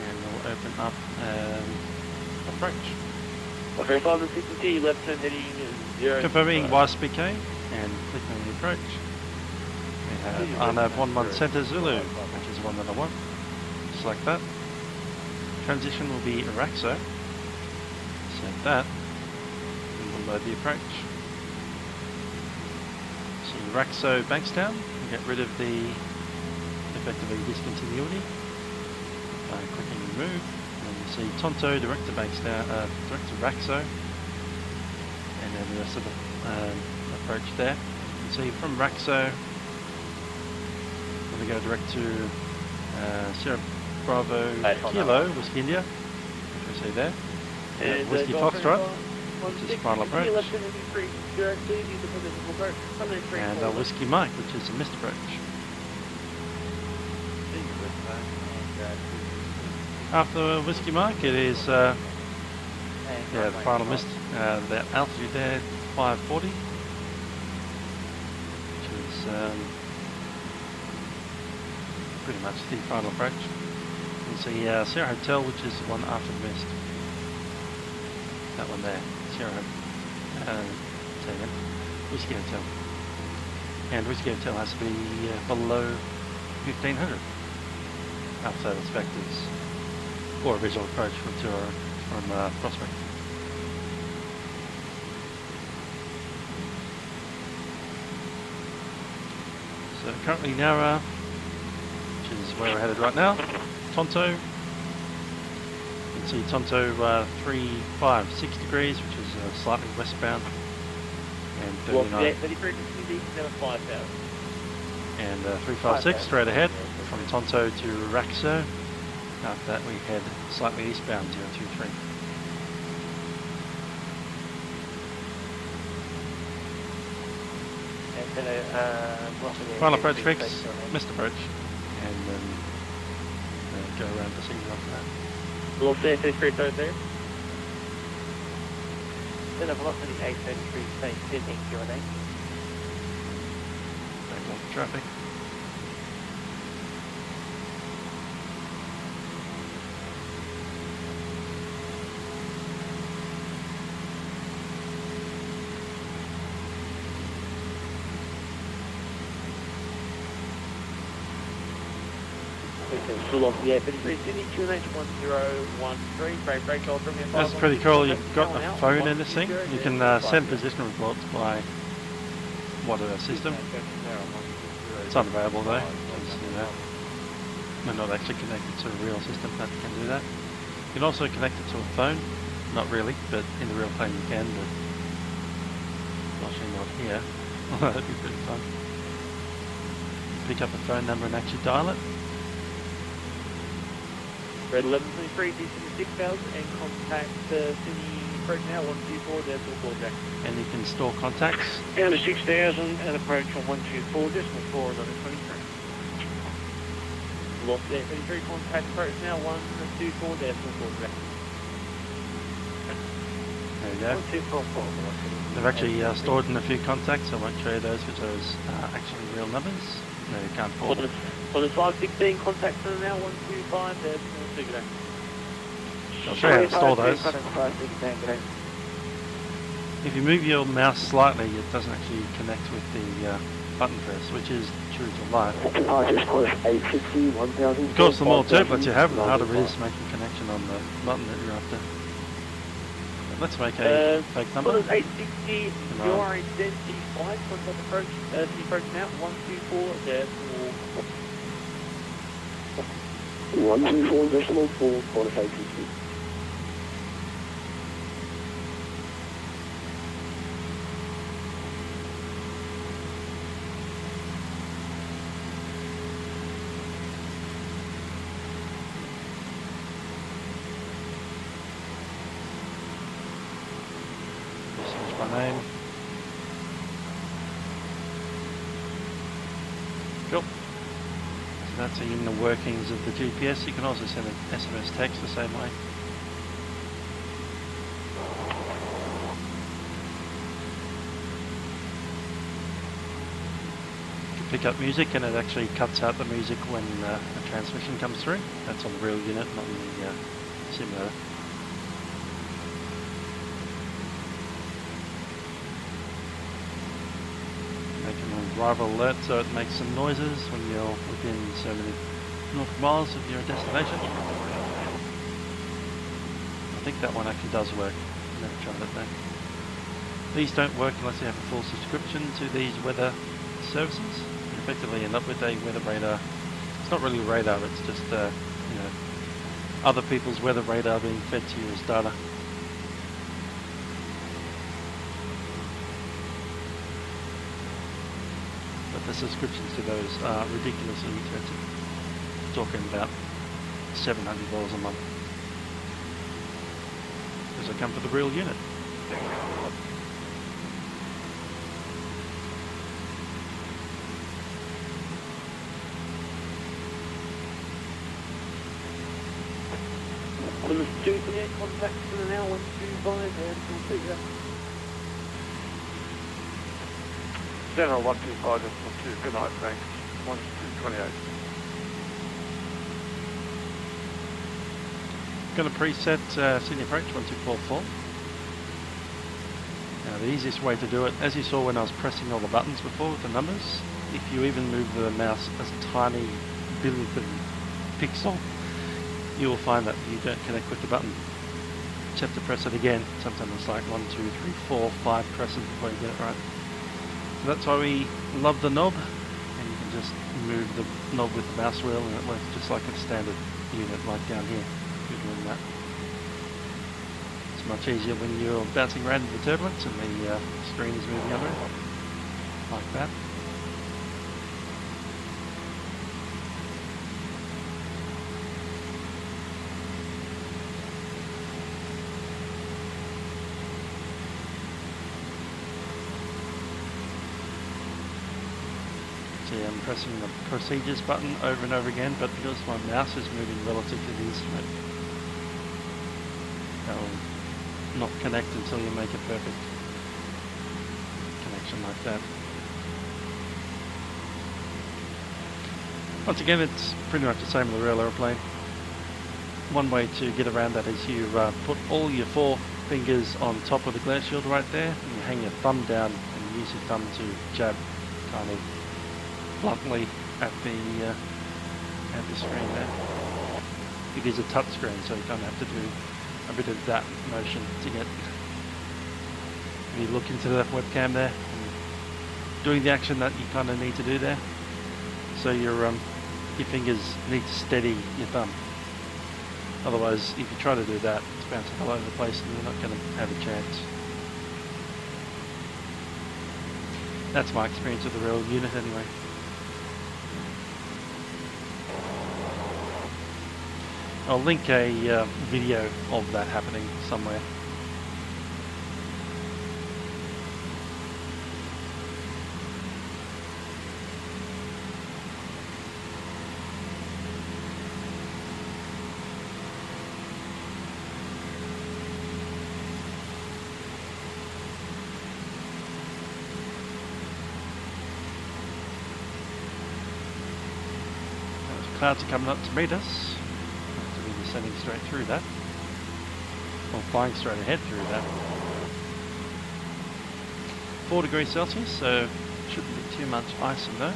and we'll open up approach. Okay, 560, left turn heading 0. Confirming YSBK, and click on the approach. We have RNAV-Z Center Zulu, which is the one that I want. Select that. Transition will be RAKSO. Select that. And we'll load the approach. So RAKSO Bankstown, we'll get rid of the effectively discontinuity by clicking remove. And you see Tonto direct to Bankstown, direct to RAKSO, and then the rest of the approach there. You can see from RAKSO, we're going to go direct to Sierra Bravo Kilo, Whiskey India, which we see there. And Whiskey Foxtrot, which is final approach. And Whiskey Mike, which is a missed approach. After Whiskey Mike, it is the final missed. The altitude there, 540, which is pretty much the final approach. You can see Sierra Hotel, which is the one after the mist. That one there, Sierra Whiskey Hotel. And Whiskey Hotel has to be below 1500 after those vectors, or a visual approach from Prospect. So currently Nara, which is where we're headed right now, Tonto. You can see Tonto 356 degrees, which is slightly westbound, and 39. 5,000. And 356 straight ahead from Tonto to RAKSO. After that we head slightly eastbound 023. Final approach fix, missed approach, and then go around the signal after that. Velocity 33 there. Then a velocity 833 stay sitting Q&A. Back off the traffic. Velocity 833 Sydney QNH 1013. Break hold from your That's pretty cool. You've got a phone in this thing. You can send position reports by whatever system. It's unavailable though, because we're not actually connected to a real system that can do that. You can also connect it to a phone. Not really, but in the real plane you can, but actually not here. That'd be pretty fun. Pick up a phone number and actually dial it. Red 1123, descend to 6,000 and contact Sydney approach now 124, decimal 4 Jack. And you can store contacts. Down to 6,000 and approach on 124, decimal 4 on 23. Velocity 833, contact approach now 124, decimal 4 Jack. There you go. 124, They've actually stored in a few contacts. I won't show you those because those are actually real numbers. No, you can't call them. On the 516, contact center now 125, decimal 6 Jack. I'll show you how to store those. If you move your mouse slightly, it doesn't actually connect with the button press, which is true to life. Of course, the more turbots you have, the harder it is making connection on the button that you're after. But let's make a fake number. 860, you are identified, contact approach, approach now 124, decimal 124 decimal 4, contact 860. Search my name. Cool. So that's the inner workings of the GPS. You can also send an SMS text the same way. You can pick up music and it actually cuts out the music when a transmission comes through. That's on the real unit, not in the simulator. Make an arrival alert so it makes some noises when you're within so many nautical miles of your destination. I think that one actually does work. I've never tried it though. These don't work unless you have a full subscription to these weather services. You effectively end up with a weather radar. It's not really a radar, it's just you know, other people's weather radar being fed to you as data. The subscriptions to those are ridiculously expensive. Talking about $700 a month. Because they come for the real unit. On the 228, contact center now 125, decimal 6 Jack. Center 125, decimal 2, good night, thanks. 1228. Going to preset Sydney approach 1244. Now the easiest way to do it, as you saw when I was pressing all the buttons before with the numbers, if you even move the mouse as a tiny billionth of a pixel, you will find that you don't connect with the button. You have to press it again. Sometimes it's like 1, 2, 3, 4, 5 presses before you get it right. So that's why we love the knob, and you can just move the knob with the mouse wheel and it works just like a standard unit like down here. You're doing that. It's much easier when you're bouncing around in the turbulence and the screen is moving under it, like that. I'm pressing the procedures button over and over again, but because my mouse is moving relative to the instrument, that will not connect until you make a perfect connection like that. Once again, it's pretty much the same with the real aeroplane. One way to get around that is you put all your 4 fingers on top of the glare shield right there, and you hang your thumb down and use your thumb to jab kind of bluntly at the screen there. It is a touch screen, so you kind of have to do a bit of that motion to get. If you look into that webcam there, and doing the action that you kind of need to do there. So your fingers need to steady your thumb. Otherwise, if you try to do that, it's bouncing all over the place, and you're not going to have a chance. That's my experience with the real unit, anyway. I'll link a video of that happening somewhere. Those clouds are coming up to meet us. Sending straight through that, or flying straight ahead through that. 4 degrees Celsius, so shouldn't be too much ice in those.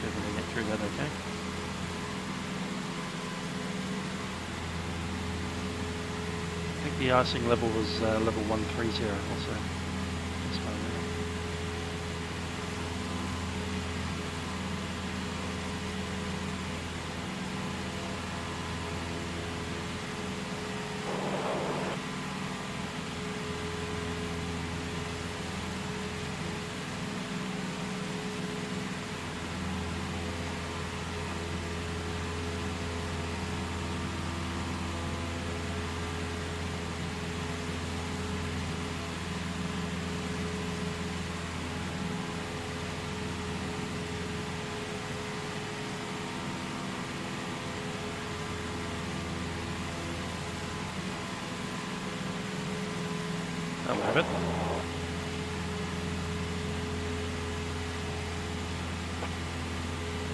Should we get through that okay? I think the icing level was level 130 also. This one there. That'll have it.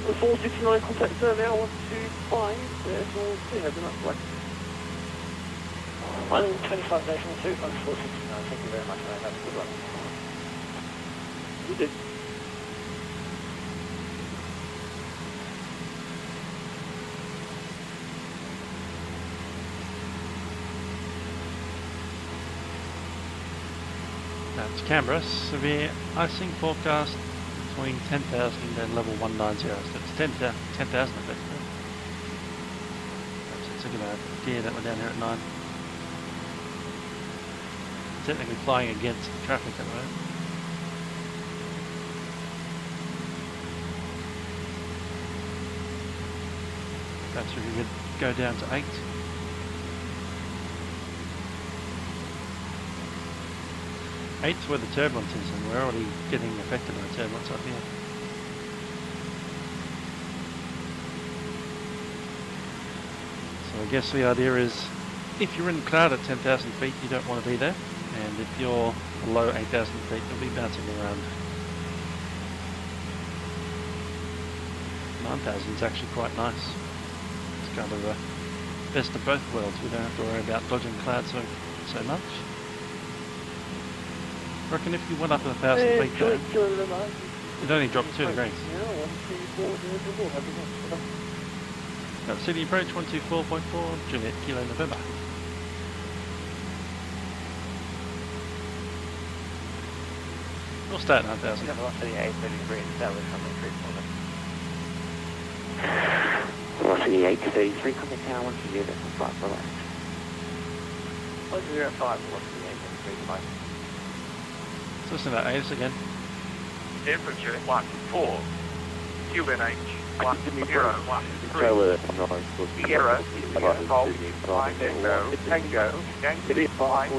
The 469 contact survey, 125, there's all clear, they're not right. I'm 25.2, I'm 469, thank you very much, mate, have a good one. You did. That's Canberra, severe icing forecast between 10,000 and level 190, so it's 10,000 effectively. Let's look at that gear that we're down here at 9. Technically flying against traffic at the moment. Perhaps we could go down to 8. Eight's where the turbulence is, and we're already getting affected by turbulence up here. So I guess the idea is, if you're in the cloud at 10,000 feet, you don't want to be there, and if you're below 8,000 feet, you'll be bouncing around. 9,000 is actually quite nice. It's kind of the best of both worlds. We don't have to worry about dodging clouds so much. I reckon if you went up 1,000 feet though, it'd only drop 2 degrees. City approach 124.4, Juliet Kilo November. We'll start at 9,000. We have a lot for the A33 and Southwest on the 340. Velocity 833, contact tower 120, decimal flight, relax. 105, velocity 833, So listen to that AS again. Temperature 14. QNH 1013. Trailer, I'm not Sierra, Golf, Tango, Yankee, Mike,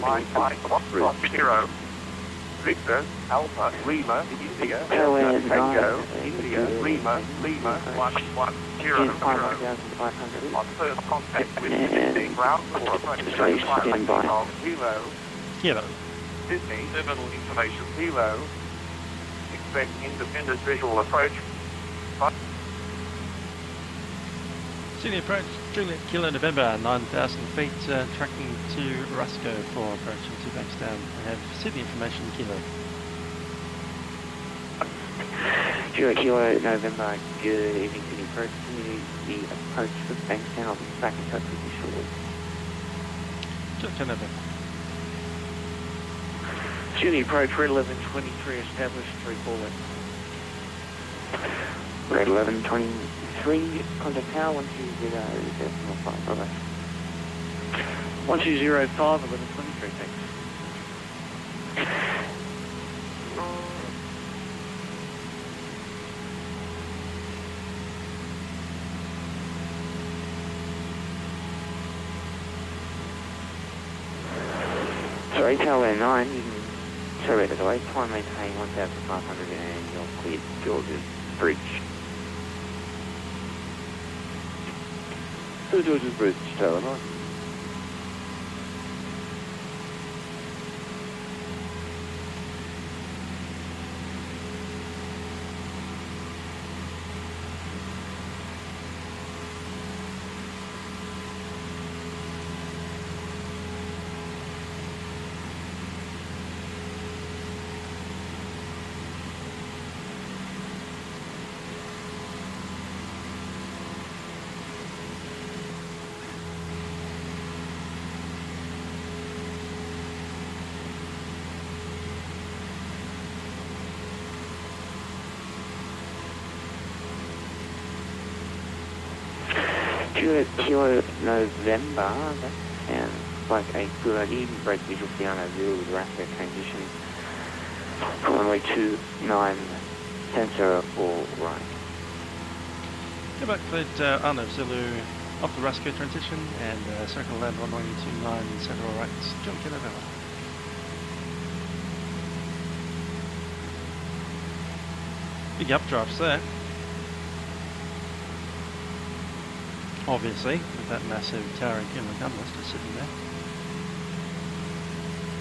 Zero. Victor, Alpha, Lima, India, Tango, India, Lima, 110. On first contact with Sydney, ground for Kilo, Kilo. Sydney, terminal information, Kilo. Expect independent visual approach. Sydney approach, Juliet Kilo November, 9,000 feet, tracking to RAKSO for approaching to Bankstown. I have Sydney information, Kilo. Juliet Kilo November, good evening to the approach. Continue the approach for Bankstown. I'll be back in touch with you shortly. Juliet Kilo November. Julie approach, red 1123, established 340. Red 1123, contact tower 120, decimal flight, bye-bye. 1205, 1123, thanks. Sorry, Tower 9, you can show it away, try and maintain 1,500 and you're cleared George's Bridge. To George's Bridge, Tower 9. Juliet Kilo November, that sounds like a good idea. You can break visual for the RNAV-Z with RAKSO transition. Runway 29 sensor or right. Go back cleared RNAV-Z off the RAKSO transition and circle land runway 29 center or right. Juliet Kilo November. Big updrafts there. Obviously, with that massive towering cumulus just sitting there.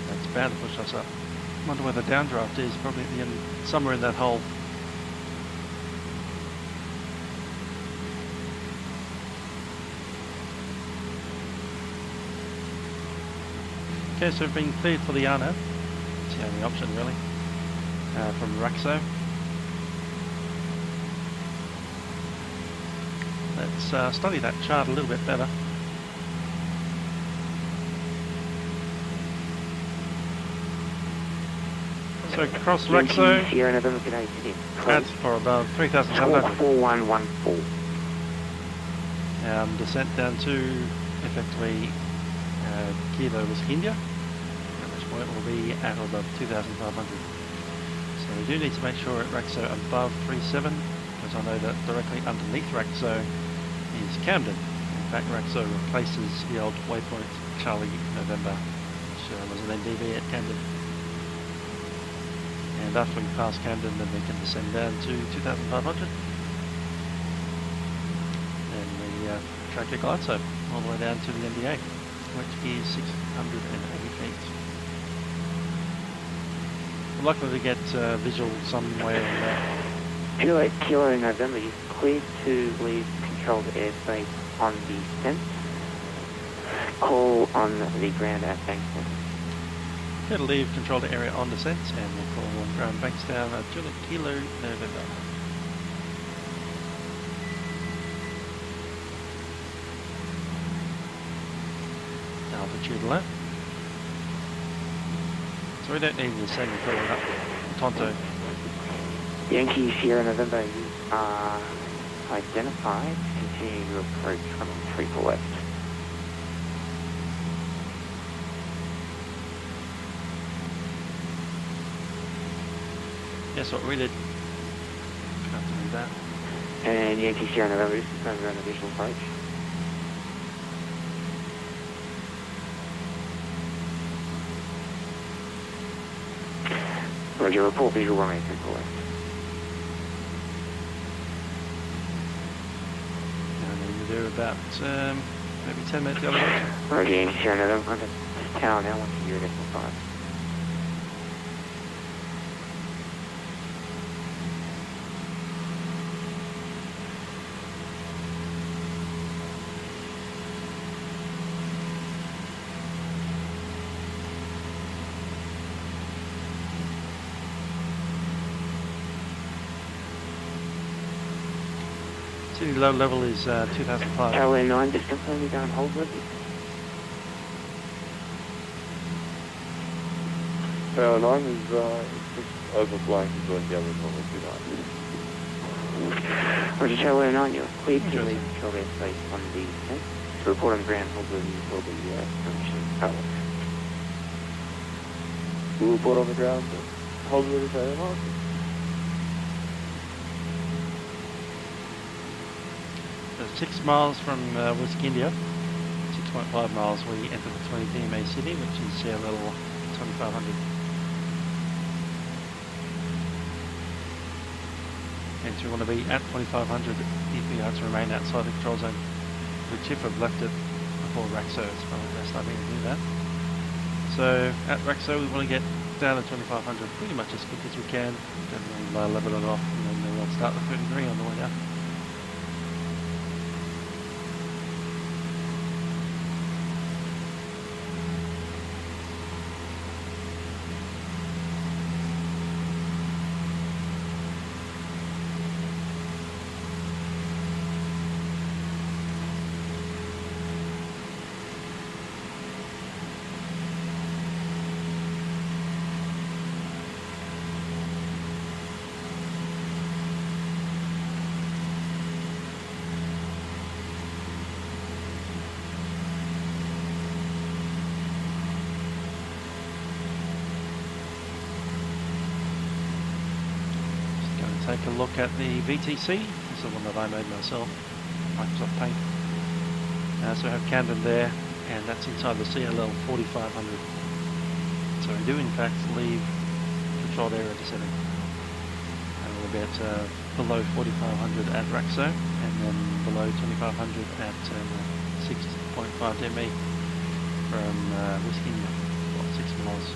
That's bound to push us up. Wonder where the downdraft is, probably at the end, somewhere in that hole. Okay, so we've been cleared for the RNAV. It's the only option really, from RAKSO. Let's study that chart a little bit better. So across RAKSO, that's for above 3,700. 4114. Descent down to effectively Kilo was India, at which point will be at or above 2,500. So we do need to make sure at RAKSO above 37, because I know that directly underneath RAKSO is Camden. In fact, RAKSO replaces the old waypoint Charlie November, which was an NDV at Camden. And after we pass Camden, then we can descend down to 2,500. And we track a glide slope all the way down to the NDA, which is 680 feet. I'm likely to get visual somewhere in there. Juliet Kilo November, you're cleared to leave controlled airspace on descent. Call on the ground at Bankstown. Okay, to leave controlled area on descent, and we'll call on ground Bankstown at Juliet Kilo November. Altitude low. So we don't need the same cooling up. Tonto. Yankee Sierra November, you are identified. Continue your approach from 34 left. Yes, what we did. Have to do that. And Yankee Sierra November, just confirm your own visual approach. Roger, report visual runway 34 left. And you're about maybe 10 minutes the other direction. Roger, Yankee Sierra November, contact tower now, 120.5. City low level is 2005. Tower 9, just confirm you don't hold with it. Tower 9 is just overflying to join the other normal 29. Roger, Tower 9, you're cleared to leave control airspace on the descent. To report on the ground, hold with you for the permission tower. We'll report on the ground. Hold with the Tower 9. So 6 miles from Whiskey India, 6.5 miles we enter the 20 DMA city, which is sea level 2500. And so we want to be at 2500 if we are to remain outside the control zone. The chip have left it before RAKSO, it's probably the best idea to do that. So at RAKSO we want to get down to 2500 pretty much as quick as we can, then we'll level it off and then we'll start the 33 on the way down. Take a look at the VTC. This is the one that I made myself, Microsoft Paint. So we have Camden there, and that's inside the CLL 4500. So we do in fact leave controlled area descending. And we'll be at below 4500 at RAKSO, and then below 2500 at 6.5 DME from Whiskey, 6 miles.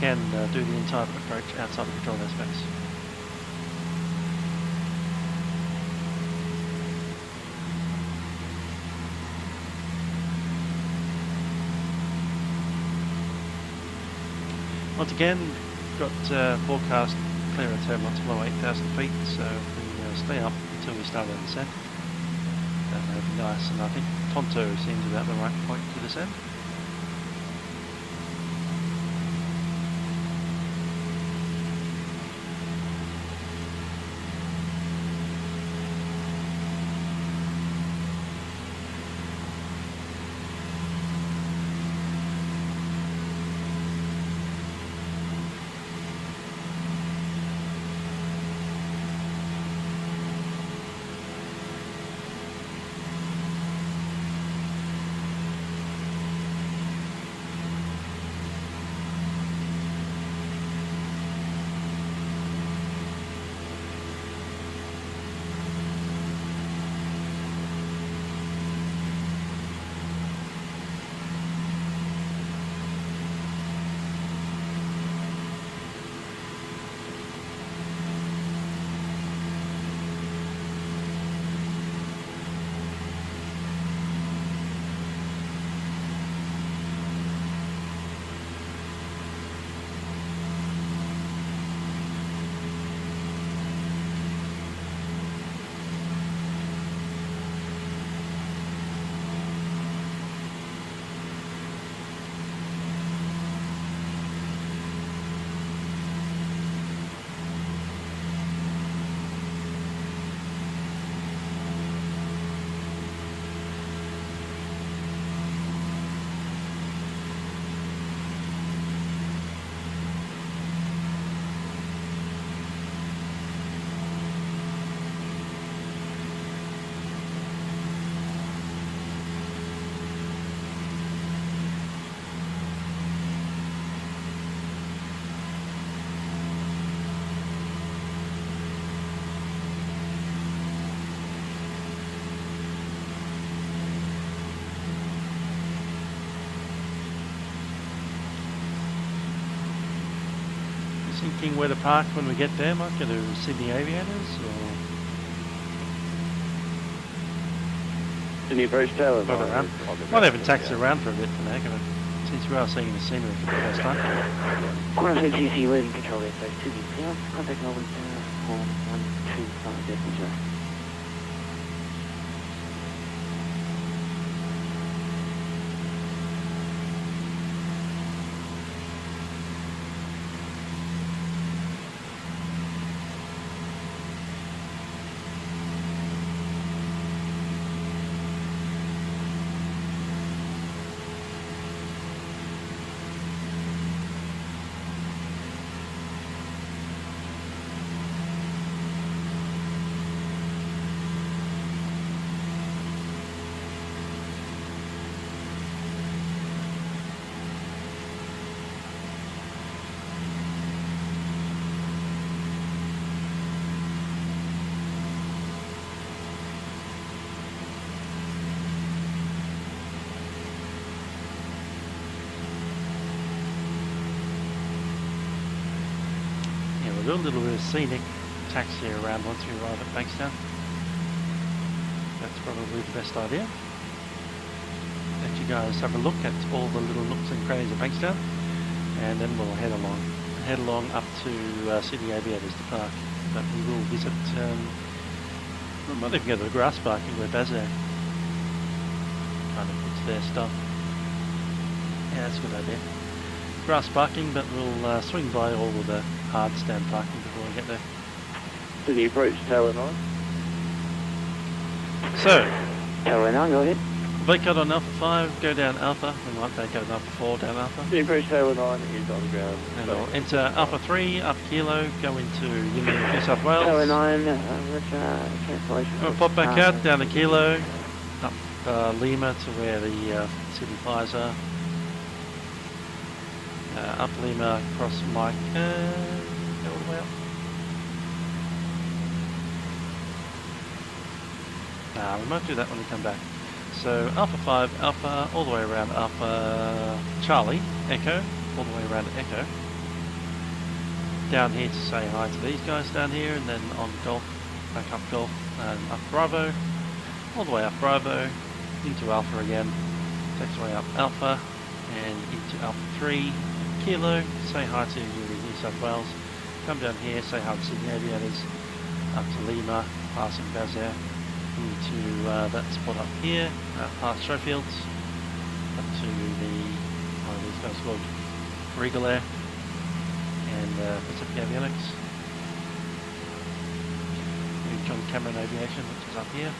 Can do the entire approach outside the control airspace. Once again, got forecast clear of turbulence below 8,000 feet, so if we stay up until we start our descent, that would be nice, and I think Tonto seems about the right point to descend. thinking where to park when we get there? Might go to Sydney Aviators or Sydney approach tower. drive around? Might even taxi around for a bit for the heck of it, since we are seeing the scenery for the first time. Corner CC, waiting control airspace 2B south, contact Melbourne Tower, 125 Messenger. Do a little bit of scenic taxi around once we arrive at Bankstown. That's probably the best idea. Let you guys have a look at all the little nooks and crannies of Bankstown, and then we'll head along up to Sydney Aviators to park. But we will visit. We might even go to the grass parking where Bazaar kind of puts their stuff. Yeah, that's a good idea. Grass parking, but we'll swing by all of the hard stand parking before we get there. Sydney approach tower 9. So, Tower 9, go ahead. vacate on Alpha 5, go down Alpha, we might vacate on Alpha 4, down Alpha. Sydney approach tower 9 is on the ground. And we'll enter Alpha 3, up Kilo, go into New South Wales. Tower 9, cancellation. We'll pop back out, down to Kilo, up Lima to where the Sydney Flyers are. Up Lima, across Mike, go all the way up. We might do that when we come back. So Alpha 5, Alpha, all the way around Alpha Charlie, Echo, all the way around Echo. Down here to say hi to these guys down here, and then on Golf, back up Golf, and up Bravo, all the way up Bravo, into Alpha again, takes away up Alpha, and into Alpha 3, Kilo, say hi to New South Wales, come down here, say hi to Sydney Aviators, up to Lima, passing Bazaar, into that spot up here, past Showfields, up to the, one of these guys called Regal Air, and Pacific Avionics, John Cameron Aviation, which is up here,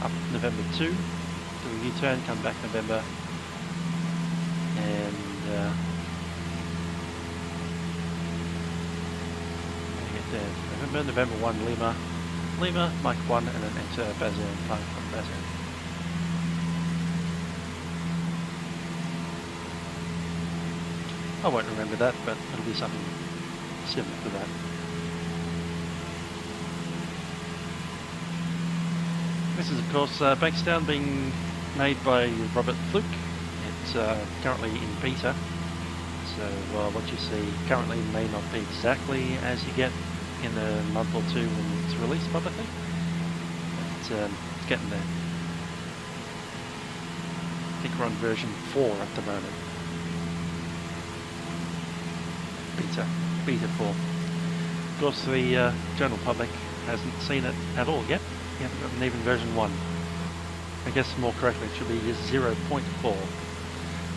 up November 2, do a U-turn, come back November, and get there. November 1, Lima, Mike 1, and then enter Bazaar and park from Bazaar. I won't remember that, but it'll be something similar to that. This is of course Bankstown, being made by Robert Fluke. It's currently in beta, so what you see currently may not be exactly as you get in a month or two when it's released publicly, but it's getting there. I think we're on version 4 at the moment. Beta 4. Of course the general public hasn't seen it at all yet. You haven't gotten even version 1. I guess more correctly it should be 0.4.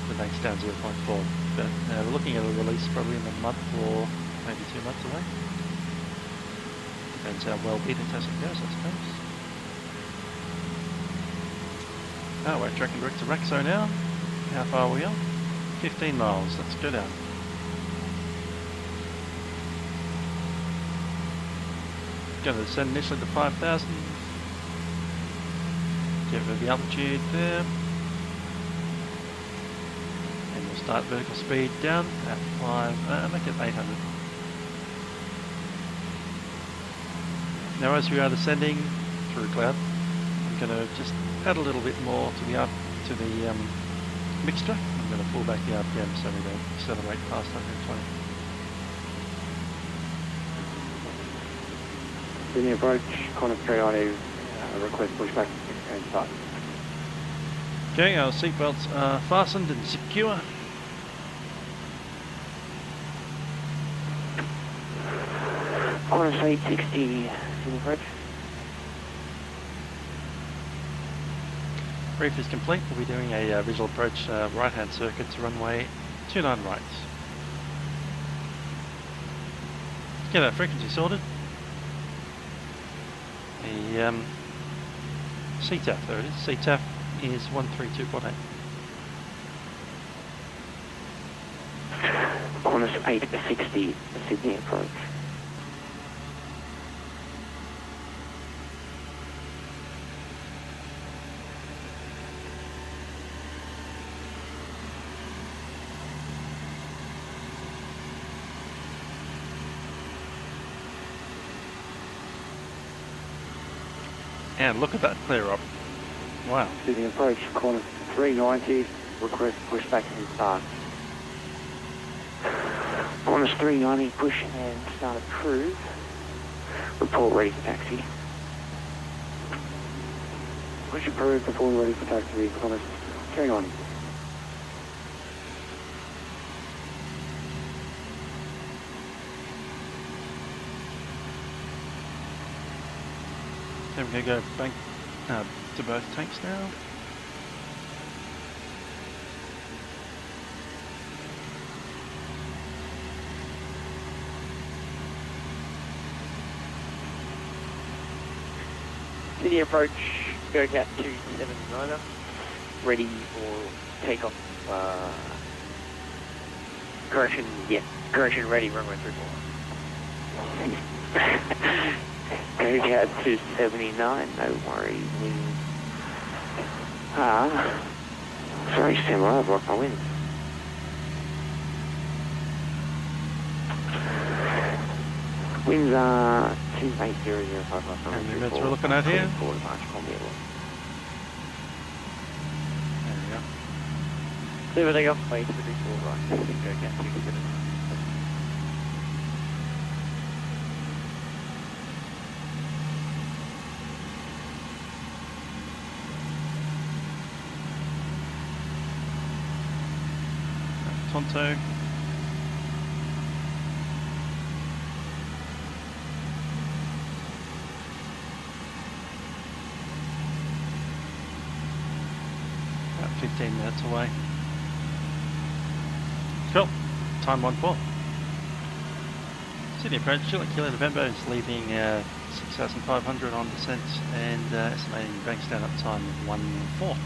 The Bankstown 0.4. But we're looking at a release probably in a month or maybe 2 months away. Depends how well beta testing goes, I suppose. Oh, we're tracking direct to RAKSO now. How far are we on? 15 miles. Let's go down. Going to descend initially to 5,000. Give it the altitude there. And we'll start vertical speed down at make it 800. Now as we are descending through cloud, I'm going to just add a little bit more to the mixture. I'm going to pull back the RPM so we don't accelerate past 120. Sydney approach, corner 390, request pushback and start. Okay, our seatbelts are fastened and secure. Corner 860, Sydney approach. Brief is complete. We'll be doing a visual approach right-hand circuit to runway 29 right. Get our frequency sorted. The CTAF, there it is. CTAF is 132.8. Corner 860, Sydney approach. And look at that clear up. Wow. Sydney approach, corner 390, request pushback and start. Corners 390, push and start approved. Report ready for taxi. Push approved, report ready for taxi, corners 390. Then we're going to go back to both tanks now. Sydney approach, go cat 279er, ready for takeoff. Correction, yeah, correction ready, runway 34. Go cat 279, no worries. Very similar, I've lost my wind. Winds are 28005. And the minutes we're looking at here. There we go. Clear for takeoff, wait for 34 right, go cat 279. Tonto. About 15 minutes away. Cool. Time 1-4. Sydney approach, Kilo November is leaving 6,500 on descent and estimating Bankstown at time 1-4.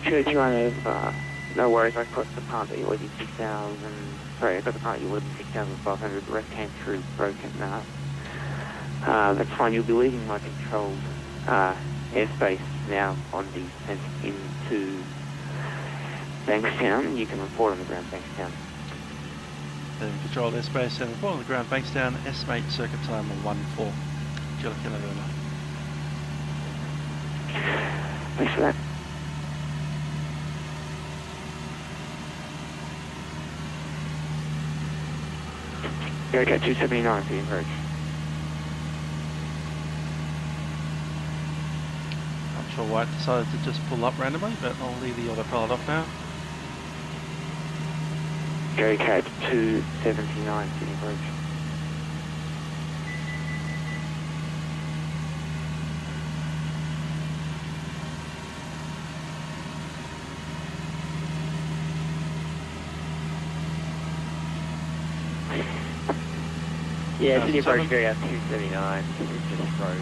Church run of, no worries, I got the part that you ordered 6,000, sorry, I got the part you ordered 6,500, the rest came through broken. That's fine, you'll be leaving my controlled airspace now on descent into Bankstown. You can report on the ground Bankstown. Then controlled airspace and report on the ground Bankstown, estimate circuit time of 1-4. Kilo November. Thanks for that. Go cat 279 for the approach. Not sure why it decided to just pull up randomly, but I'll leave the autopilot off now. Go cat 279 for the approach. Yeah, Sydney approach, go out 279, it just froze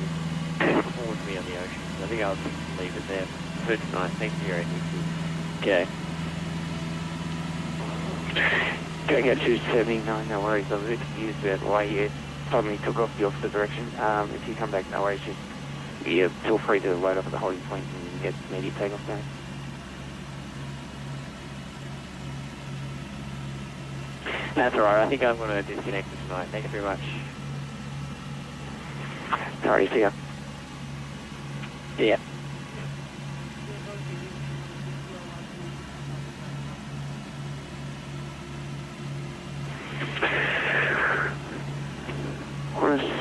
towards me on the ocean. I think I'll just leave it there for tonight. Thanks for your agency. Okay. Go cat 279, no worries, I was a bit confused about why you suddenly took off the opposite direction. If you come back, no worries, just feel free to load up at the holding point and get immediate takeoff down. That's alright, I think I'm going to disconnect for tonight. Thank you very much. Alrighty, see ya. See ya.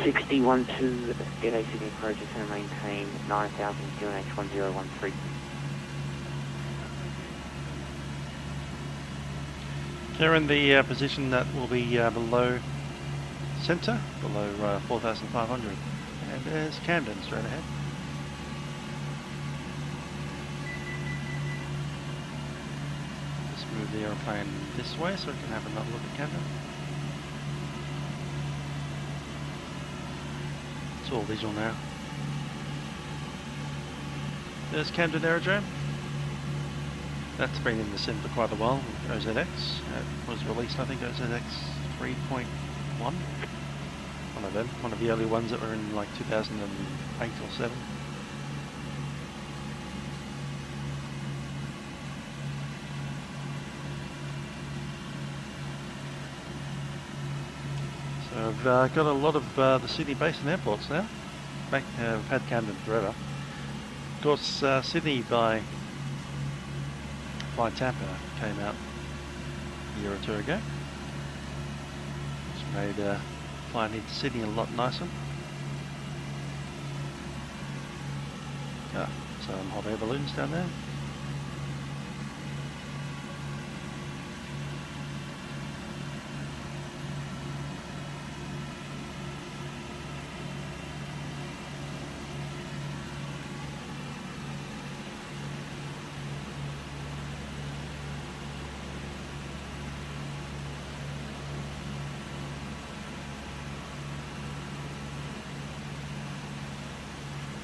6012, get a Sydney approach and maintain 9000 QNH1013. Karen, the position that will be below centre, below 4,500. And there's Camden straight ahead. Just move the aeroplane this way so we can have another look at Camden. It's all visual now. There's Camden Aerodrome. That's been in the sim for quite a while with OZX. It was released, I think, OZX 3.1. One of them. One of the early ones that were in like 2008 or 7. So I've got a lot of the Sydney basin airports now. I've had Camden forever. Of course, Sydney by Tampa came out a year or two ago, which made flying into Sydney a lot nicer. Some hot air balloons down there.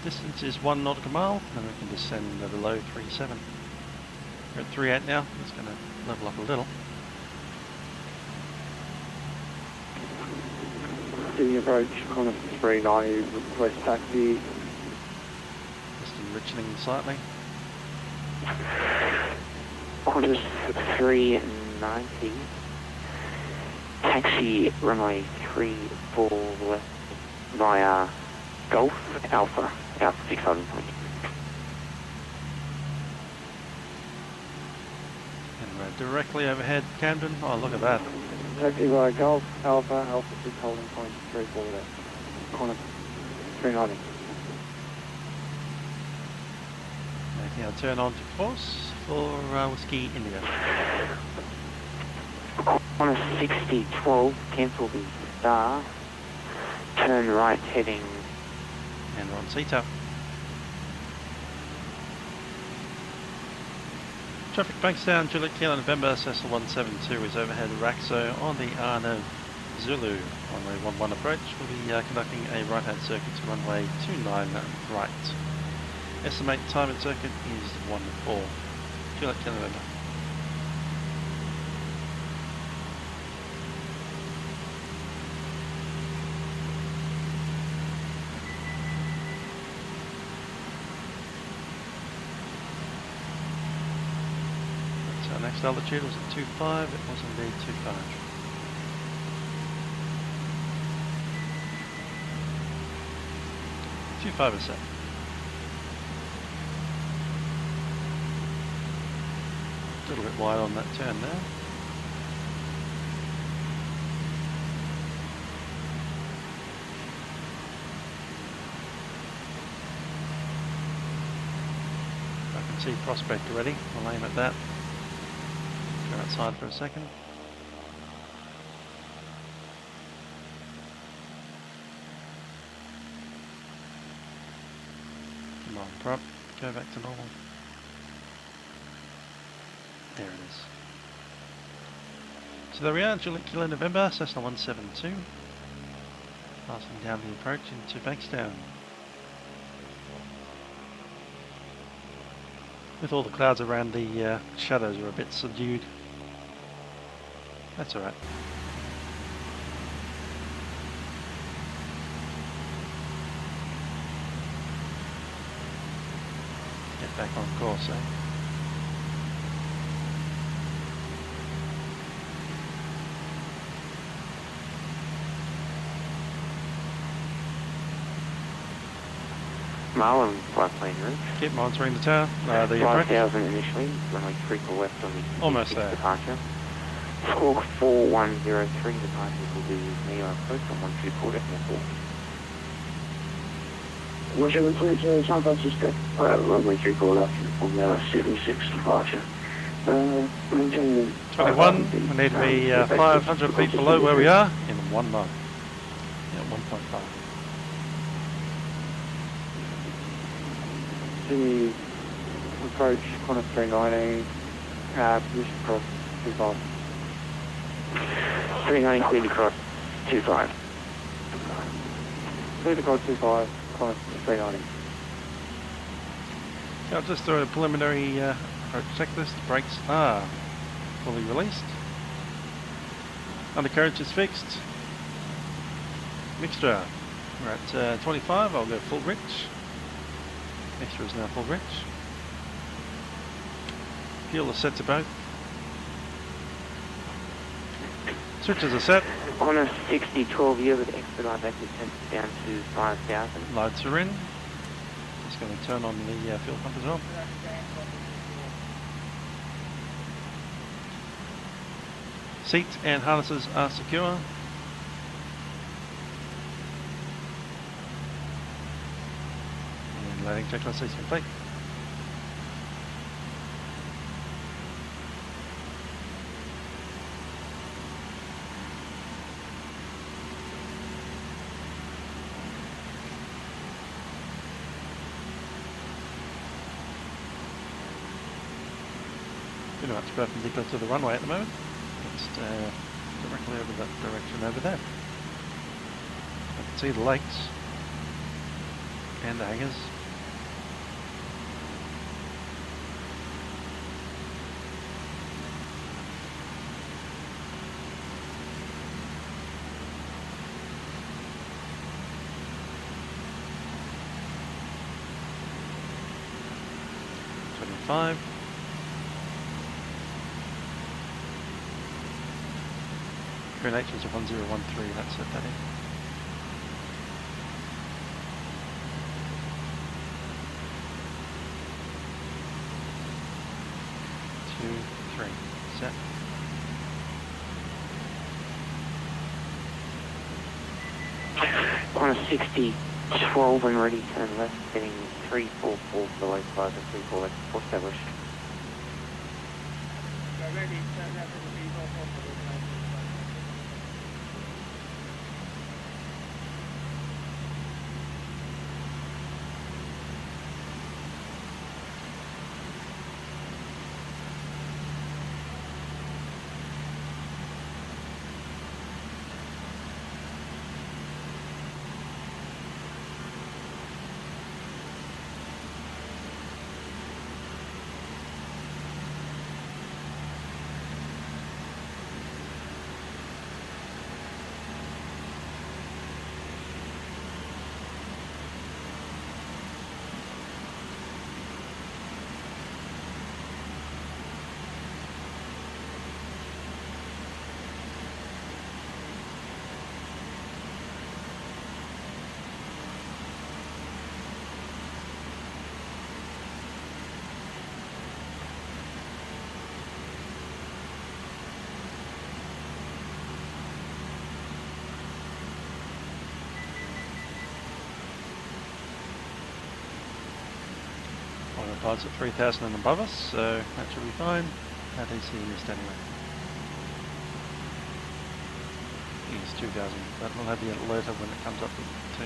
Distance is 1 nautical mile, and we can descend below 3.7. We're at 3.8 now. It's going to level up a little. Sydney approach, Qantas 390, request taxi. Just enriching slightly. Qantas 390, taxi runway 34 left via Golf Alpha, out 600 points. And we're directly overhead Camden. Oh, look at that. Taxi via Golf Alpha, Alpha 6 holding point 34 left. Qantas 390. Making our turn on to course for Whiskey India. Qantas 6012, cancel the star, turn right heading. And we're on CTAF. Traffic Bankstown, Juliet Kilo November, Cessna 172 is overhead RAKSO on the RNAV-Z runway 11 approach. We'll be conducting a right hand circuit to runway 29 right. Estimate time at circuit is 1:04. Juliet Kilo November. Next altitude was at 2.5, it was indeed 2.5. .25 is set. A little bit wide on that turn now. I can see Prospect already, I'll aim at that. Go outside for a second. Come on, prop. Go back to normal. There it is. So there we are, Juliet Kilo November, Cessna 172. Passing down the approach into Bankstown. With all the clouds around, the shadows are a bit subdued. That's alright. Get back on course, eh? Marlin flight plane route. Keep monitoring the tower. The approach. 5,000 initially, runway 3 for left on the Almost there. departure. Squawk 4103 departures will be Neo approach on 124.4. Whichever please, San Francisco. Runway 34 left on 76 departure. Maintain 21, we need to be 500 feet below where we are in 1 knot. Yeah, 1.5. The approach, Qantas 390, position cross 25. 390 cleared across 25. Cleared across 25, Qantas 390. I'll just throw a preliminary approach checklist. Brakes are fully released. Undercarriage is fixed. Mixture, we're at 25, I'll go full rich. Mixture is now full rich. Fuel is set to both. Switches are set. On a 60, 12 year with expedite back down to 5,000. Lights are in. Just going to turn on the fuel pump as well. Seats and harnesses are secure. And landing checklist is complete. Pretty much perpendicular to the runway at the moment. Just directly over that direction over there. I can see the lakes and the hangars. Five. Current H is 1013, that's set that in. Two, three, set. On a 60, 12 and ready, turn left, heading 344 below 5 and 34 left, established. Pilots at 3,000 and above us, so that should be fine. That AC missed anyway. I think it's 2,000, but we'll have the alerter when it comes up with 2.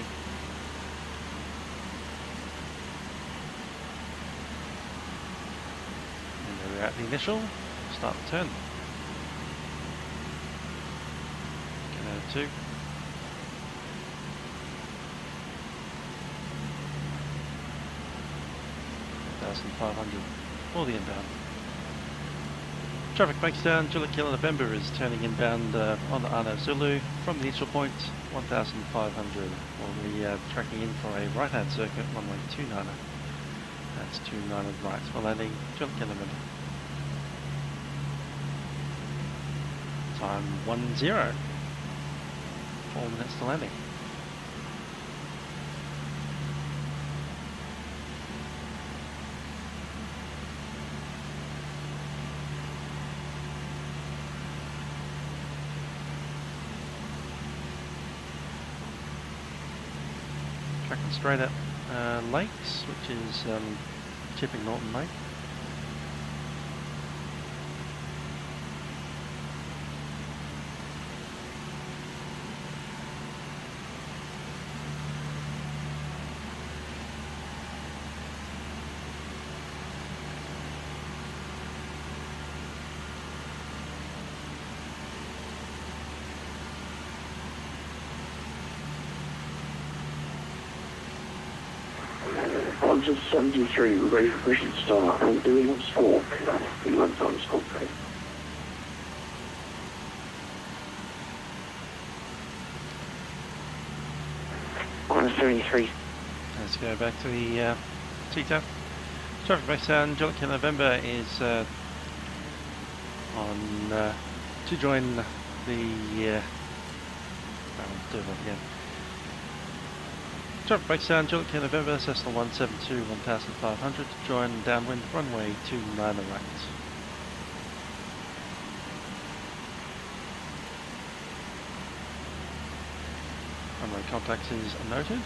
And there we're at the initial. Start the turn. Get out of 2. 1,500 for the inbound. Traffic Bankstown, Juliet Kilo November is turning inbound on the RNAV Zulu from the initial point 1,500. We'll be tracking in for a right-hand circuit, runway 29er. That's 29 right. We're landing Juliet Kilo November. Time 10. 4 minutes to landing. Tracking straight up Lakes, which is Chipping Norton Lake. Object 73, refresh start, I'm doing a squawk. You want on squawk, right? On 73. Let's go back to the CTAF. Traffic Bankstown, July November is on to join the. I'll do it again. Traffic Bankstown, July November, Cessna 172, 1500 to join downwind runway 29 right. Runway contacts is noted.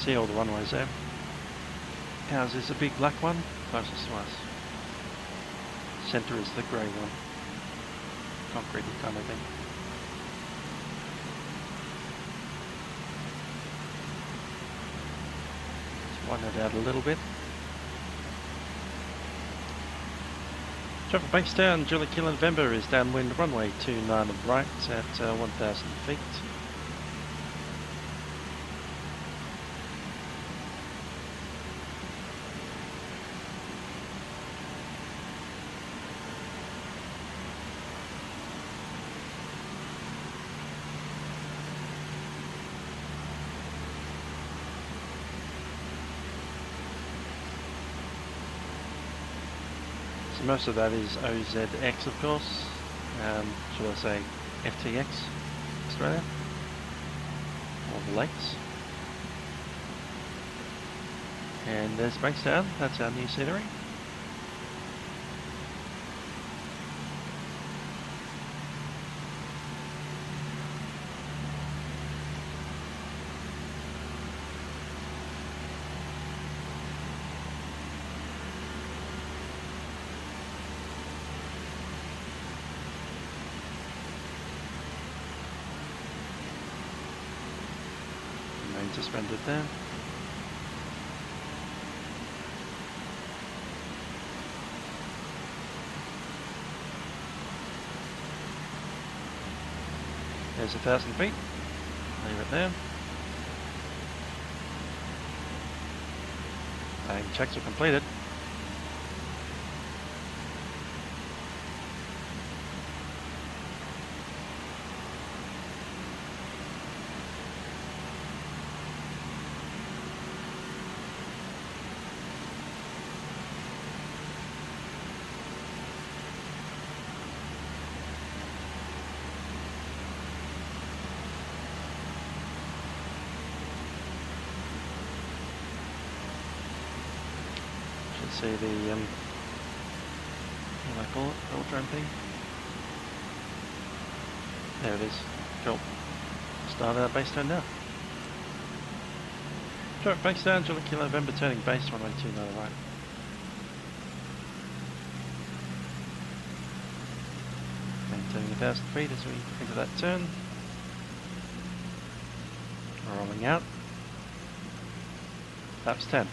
See all the runways there. Ours is a big black one, closest to us. Centre is the grey one. Concrete kind of thing. Let's widen it out a little bit. Traffic Bankstown, July Kilo November is downwind runway 29 right at 1000 feet. So most of that is OZX, of course. Should I say FTX Australia? All the lakes. And there's Bankstown, that's our new scenery. Suspended there. There's 1000 feet. Leave it there. And checks are completed. See the what do I call it? Ultra MP. There it is. Cool. Start our base turn now. Traffic Bankstown, July Kilo November, turning base 112 right. Maintaining 1000 feet as we enter that turn. Rolling out. Flaps 10.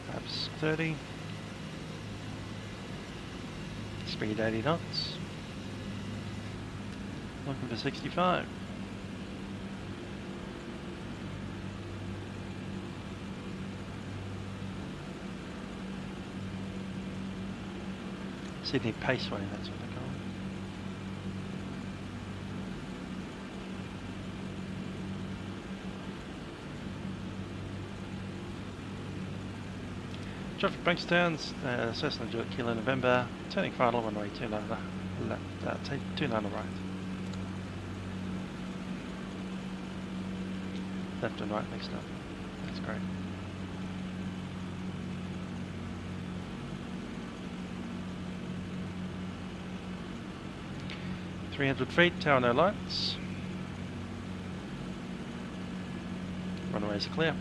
Flaps 30. Speed 80 knots. Looking for 65. Sydney Paceway, that's what they call it. Traffic Bankstown, Cessna Kilo November, turning final, runway 29 left, 29 right. Left and right mixed up. That's great. .300 feet, tower no lights. Runways are clear.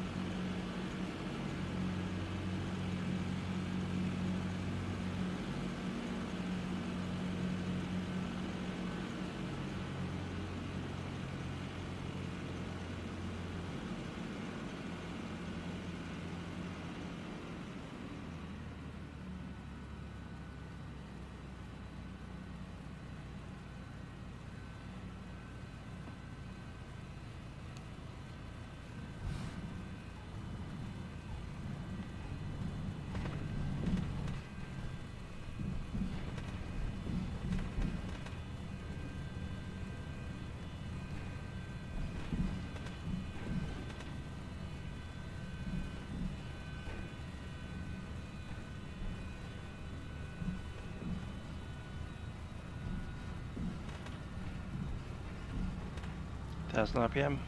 .1000 RPM.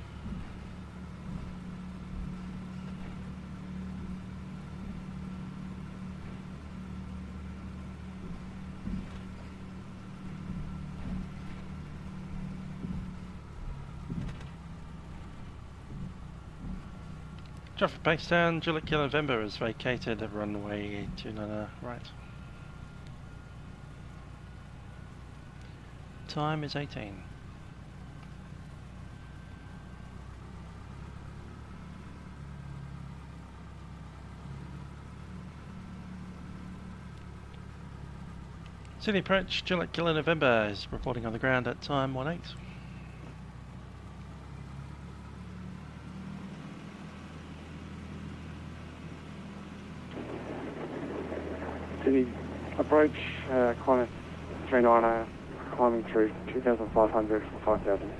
Traffic Bankstown, Juliet Kilo November has vacated the runway 29 right. Time is 18. Sydney approach, Juliet Kilo November is reporting on the ground at time 18. Sydney approach, climate 390, climbing through 2,500 for 5,000.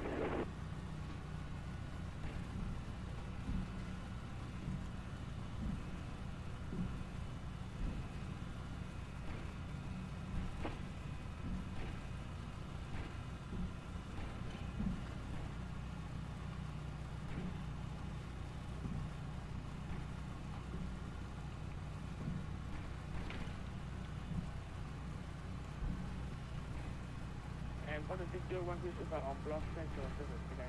What does it do when we super on block center today?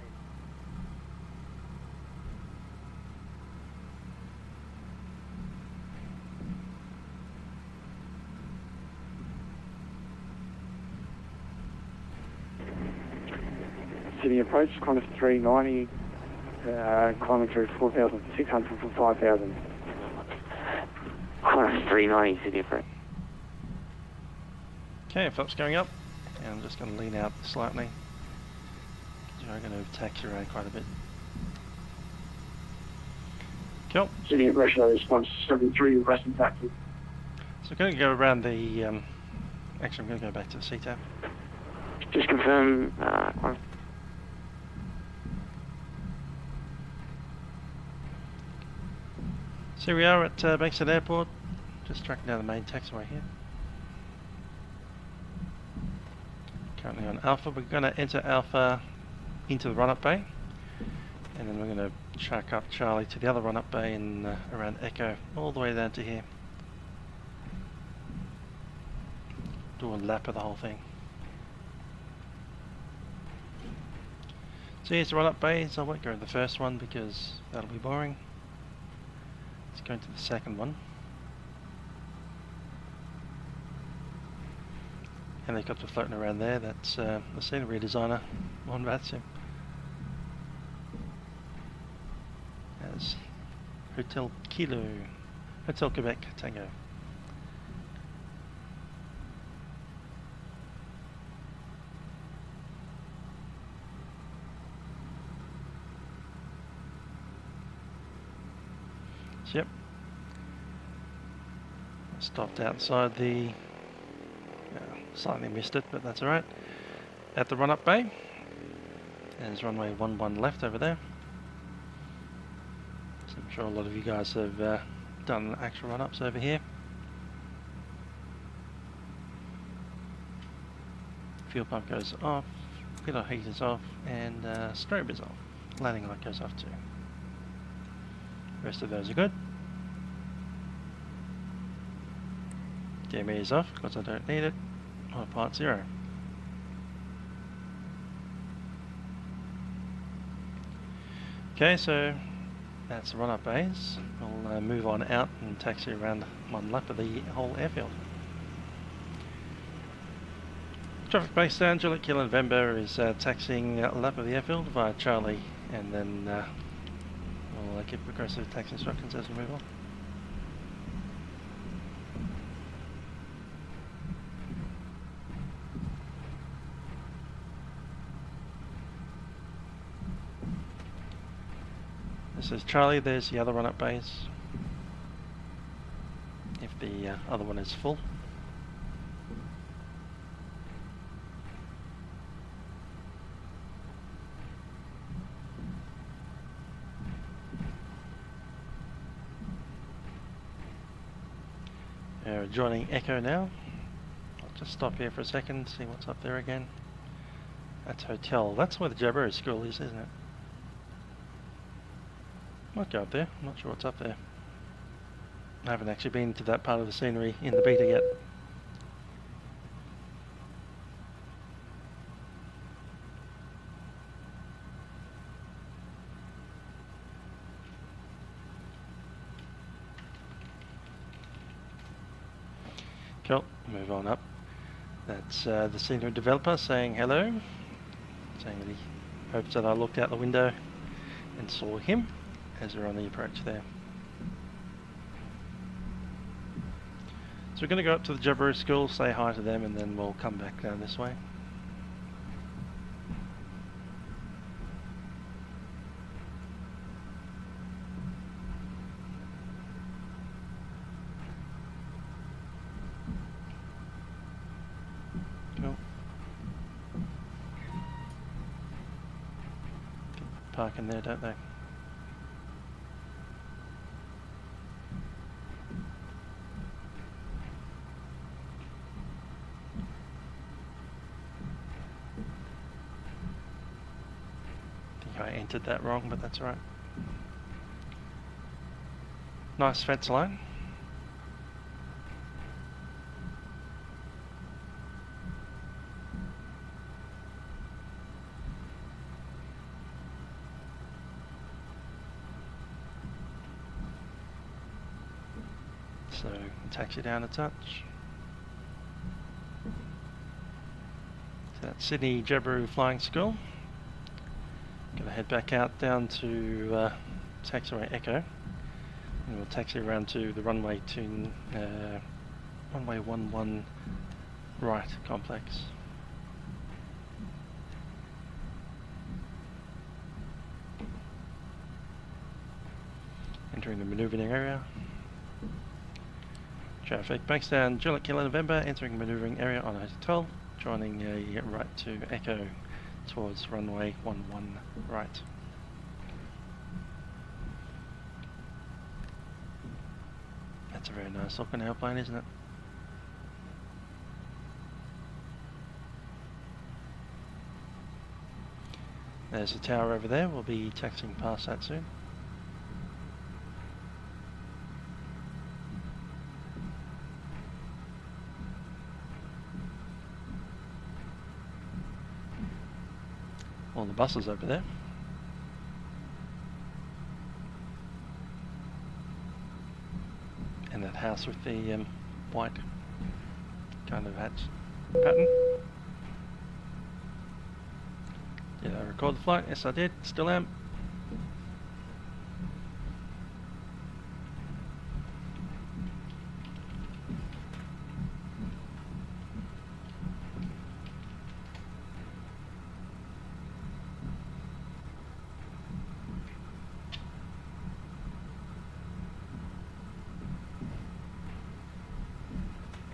Sydney approach, climate 390, climbing through 4,600 for 5,000. Climate 390, Sydney approach. Okay, flaps going up, and I'm just going to lean out slightly. I'm going to taxi around quite a bit. Cool. Sydney approach response 73, requesting taxi. So I'm going to go around the, actually I'm going to go back to the CTAF. Just confirm, So we are at Bankstown Airport, just tracking down the main taxiway here. Currently on Alpha, we're going to enter Alpha into the run-up bay, and then we're going to track up Charlie to the other run-up bay and around Echo all the way down to here. Do a lap of the whole thing. So here's the run-up bays. I won't go to the first one because that'll be boring. Let's go into the second one. And helicopter floating around there, that's the scenery designer on Vatsim. As Hotel Kilo, Hotel Quebec Tango. So, yep. Stopped outside the Slightly missed it, but that's alright. At the run-up bay, there's runway 11 left over there. So I'm sure a lot of you guys have done actual run-ups over here. Fuel pump goes off, pilot heat is off, and strobe is off. Landing light goes off too. The rest of those are good. DME is off because I don't need it. Autopilot 0. Okay, so that's the run-up bays. We'll move on out and taxi around one lap of the whole airfield. Traffic Bankstown, Juliet Kilo November is taxiing a lap of the airfield via Charlie, and then we'll give progressive taxi instructions as we move on. This is Charlie, there's the other run-up bays, if the other one is full. We're joining Echo now. I'll just stop here for a second, see what's up there again. That's Hotel. That's where the Jabberoo School is, isn't it? Might go up there. I'm not sure what's up there. I haven't actually been to that part of the scenery in the beta yet. Cool, move on up. That's the scenery developer saying hello, saying that he hopes that I looked out the window and saw him as we're on the approach there. So we're going to go up to the Jabberoo School, say hi to them, and then we'll come back down this way. Cool. Park in there, don't they? I entered that wrong, but that's alright. Nice fence line. So, taxi down a touch. So that's Sydney Jabberoo Flying School. Gonna head back out down to taxiway Echo, and we'll taxi around to the runway runway 11 right complex. Entering the manoeuvring area. Traffic Bankstown, Juliet Kilo November, entering manoeuvring area on A212, joining a right to Echo towards runway 11 right. That's a very nice looking airplane, isn't it? There's a tower over there, we'll be taxiing past that soon. All the buses over there. And that house with the white kind of hatch pattern. Did I record the flight? Yes I did, still am.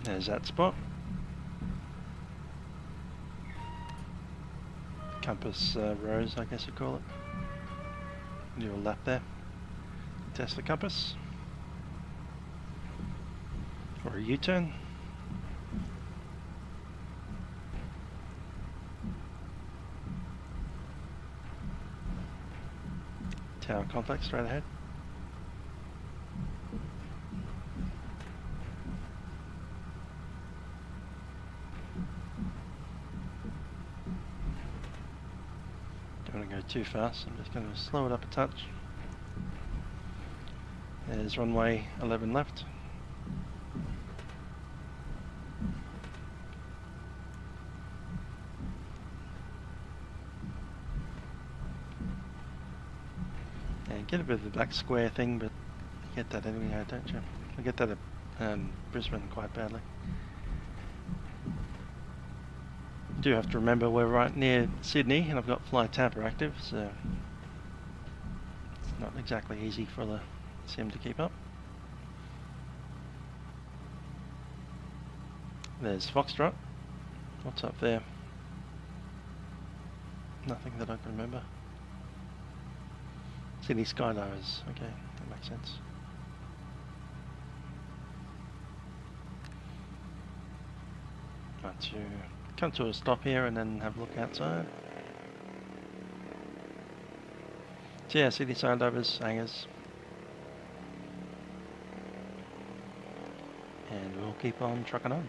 There's that spot. compass rose, I guess you call it. Do a lap there. Test the compass. Or a U-turn. Tower complex straight ahead. Don't want to go too fast, I'm just going to slow it up a touch. There's runway 11 left. And get a bit of the black square thing, but you get that anyway, don't you? I get that at Brisbane quite badly. You do have to remember we're right near Sydney and I've got Fly Tampa active, so it's not exactly easy for the sim to keep up. There's Foxtrot. What's up there? Nothing that I can remember. Sydney Skydivers. Okay, that makes sense. Right, to come to a stop here and then have a look outside. So yeah, Sydney Skydivers, hangars. And we'll keep on trucking on.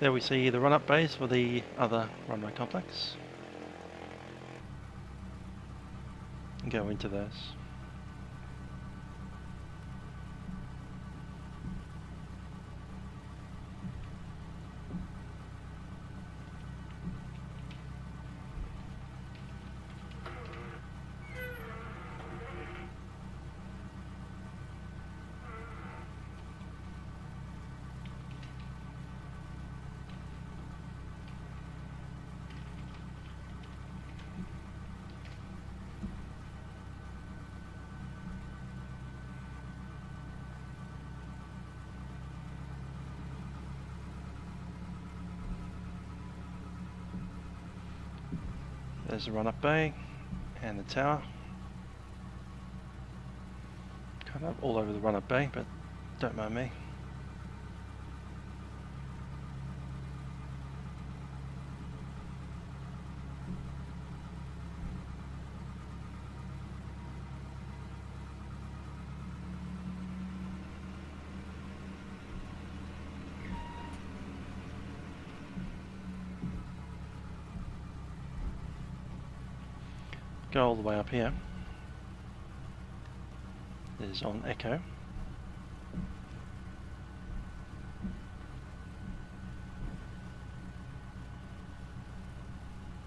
There we see the run-up bays for the other runway complex. And go into those. There's the run-up bay and the tower. Kind of all over the run-up bay, but don't mind me. Go all the way up here. Is on Echo.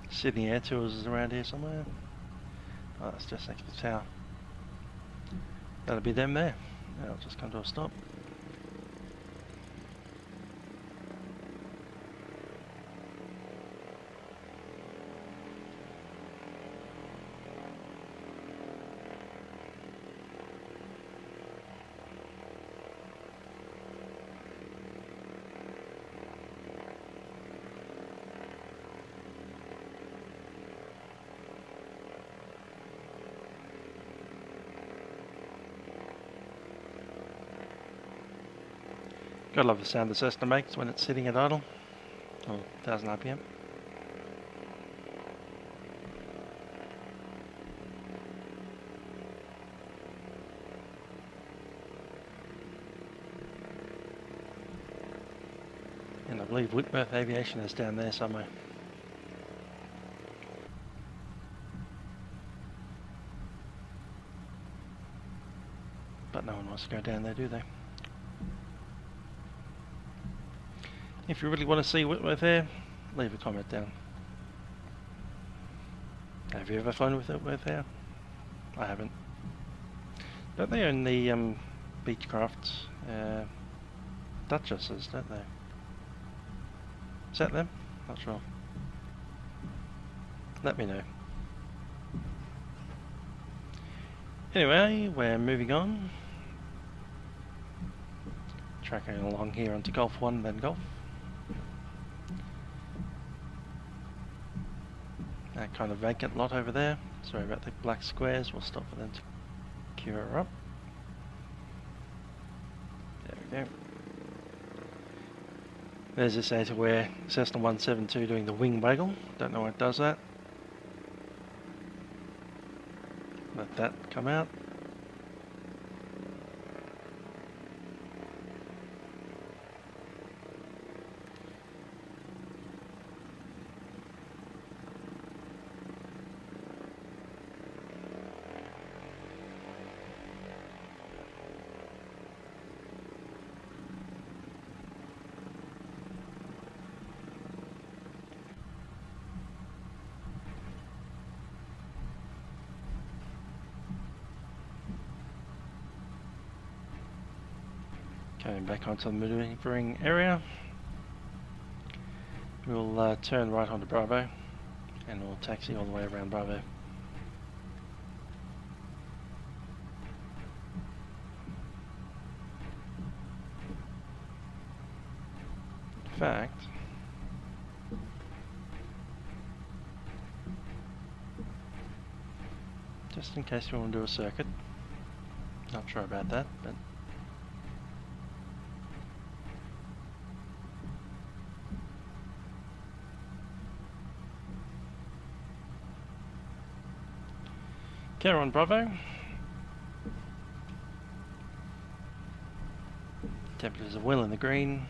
Sydney Air Tours is around here somewhere. Oh, that's just next to the tower. That'll be them there. I'll just come to a stop. Gotta love the sound the Cessna makes when it's sitting at idle, or 1000 RPM. And I believe Whitworth Aviation is down there somewhere. But no one wants to go down there, do they? If you really want to see Whitworth Air, leave a comment down. Have you ever flown with Whitworth Air? I haven't. Don't they own the Beechcraft Duchesses, don't they? Is that them? Not sure. Let me know. Anyway, we're moving on. Tracking along here onto Golf 1, then Golf. That kind of vacant lot over there. Sorry about the black squares, we'll stop for them to queue her up. There we go. There's this A2A Cessna 172 doing the wing waggle. Don't know why it does that. Let that come out. Going back onto the maneuvering area. We'll turn right onto Bravo and we'll taxi all the way around Bravo. In fact, just in case we want to do a circuit, not sure about that, but Care on Bravo. Temperatures are well in the green.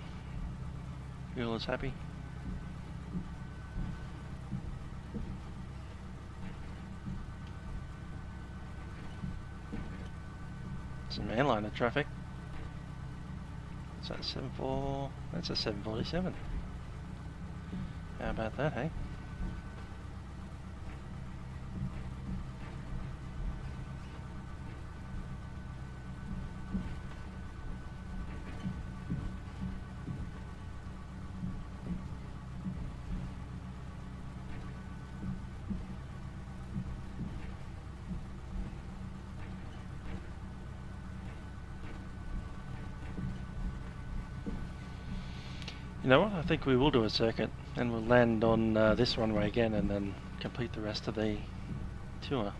Fuel is happy. Some airliner traffic. Is that 74? That's a 747. How about that, hey? You know what, I think we will do a circuit and we'll land on this runway again and then complete the rest of the tour.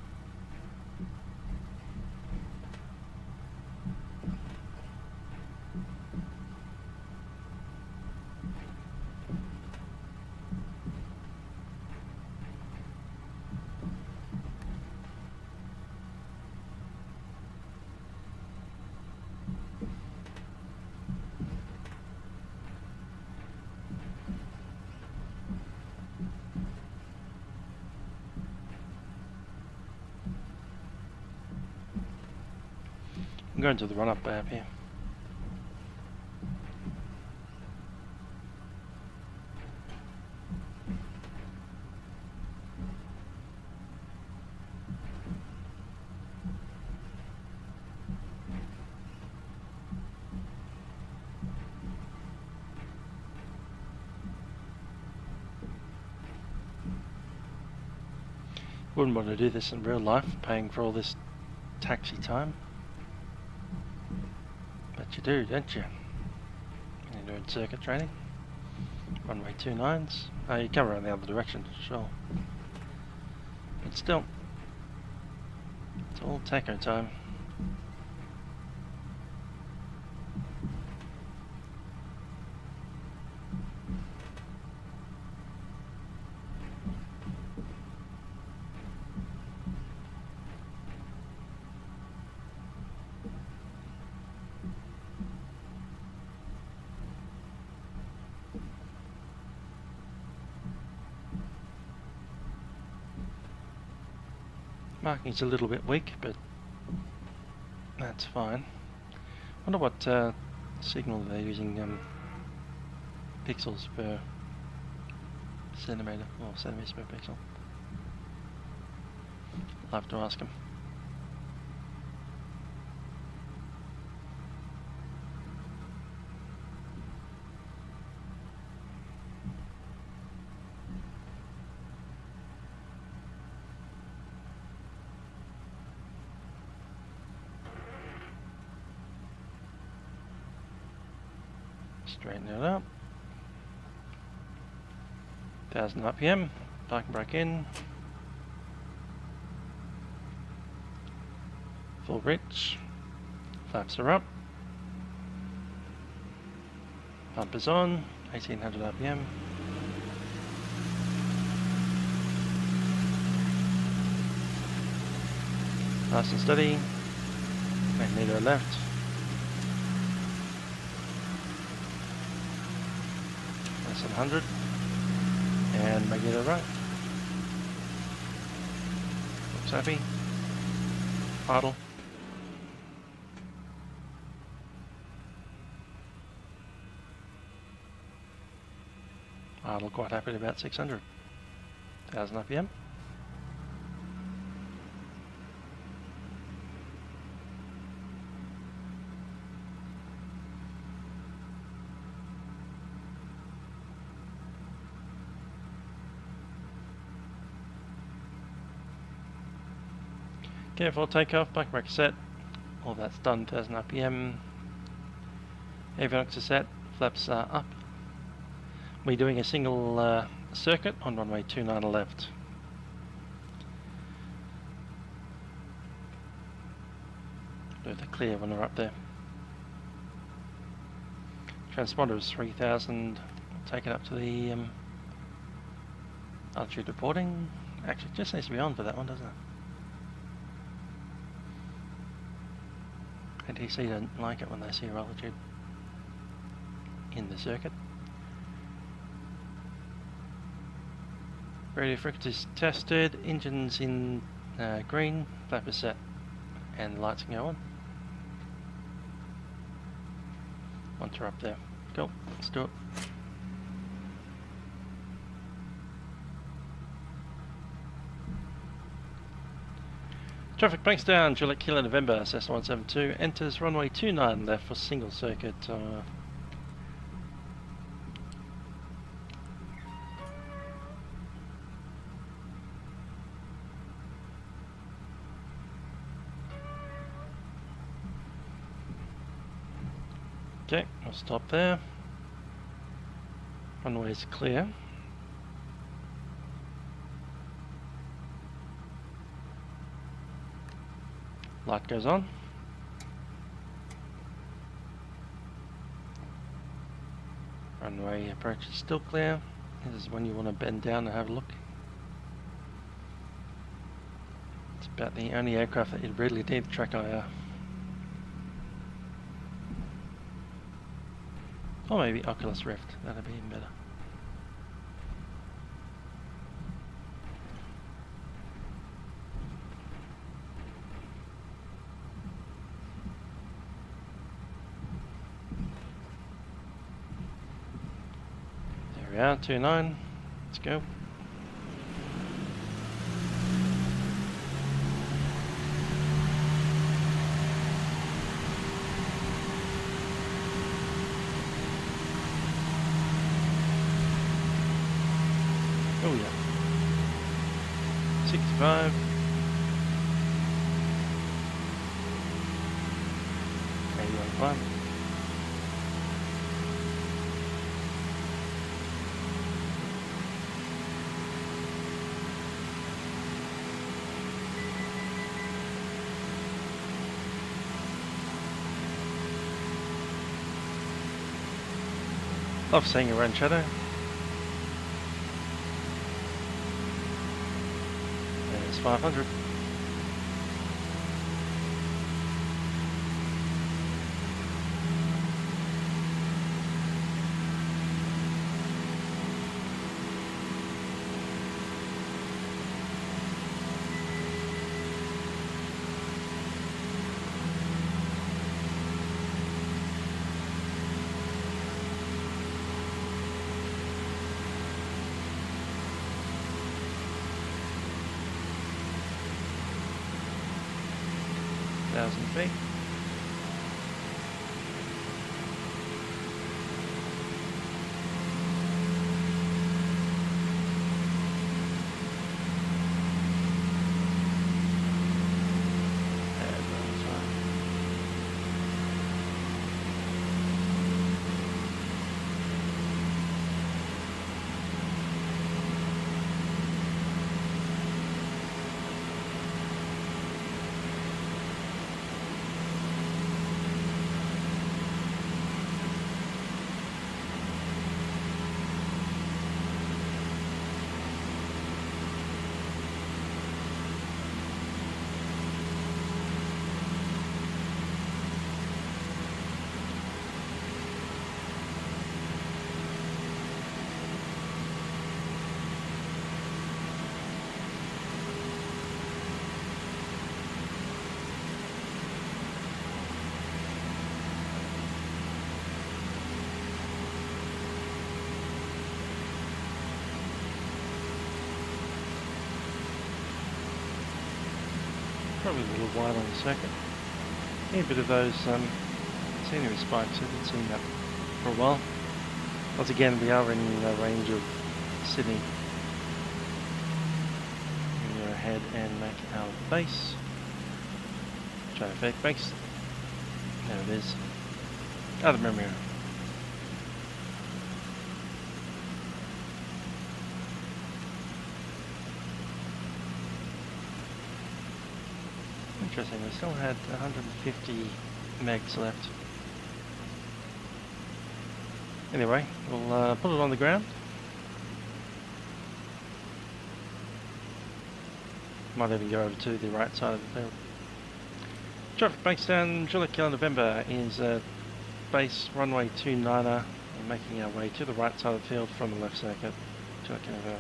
I'm going to the run-up bay up here. Wouldn't want to do this in real life, paying for all this taxi time. But you do, don't you? When you're doing circuit training. Runway 29s. You come around the other direction, sure. But still, it's all taco time. Marking's a little bit weak, but that's fine. Wonder what signal they're using pixels per centimetre or centimetres per pixel. I'll have to ask them. Straighten it up. 1000 RPM, parking brake in. Full reach. Flaps are up. Pump is on. 1800 RPM. Nice and steady. Magneto left. Less than 100. And magneto right. Looks happy. Idle. Idle quite happy at about 600. 1000 RPM. Careful takeoff, bike brake set, all that's done, 1000 RPM, avionics are set, flaps are up. We're doing a single circuit on runway 29 left. Do the clear when we're up there. Transponder is 3000, take it up to the altitude reporting. Actually, it just needs to be on for that one, doesn't it? ATC don't like it when they see your altitude in the circuit. Radio frequencies tested, engines in green, flap is set, and the lights can go on. Once we're up there. Cool, let's do it. Traffic Bankstown, Juliet Kilo November, Cessna 172, enters runway 29 left for single circuit. Okay, we'll stop there. Runway is clear. Light goes on. Runway approach is still clear. This is when you want to bend down and have a look. It's about the only aircraft that you really need track IR. Or maybe Oculus Rift, that'd be even better. There we are, 29. Let's go. Oh yeah. 65. 81. Love seeing a run shadow. There's 500. Feet. probably a little while on the circuit. Need a bit of those scenery spikes. I haven't seen that for a while. Once again, we are in the range of Sydney. We're ahead and make our base. Try to fake base. There it is. Out of memory. Interesting, we still had 150 megs left. Anyway, we'll put it on the ground. Might even go over to the right side of the field. Traffic Bankstown, July Kilo November is base runway 29er, and making our way to the right side of the field from the left circuit. July Kilo November.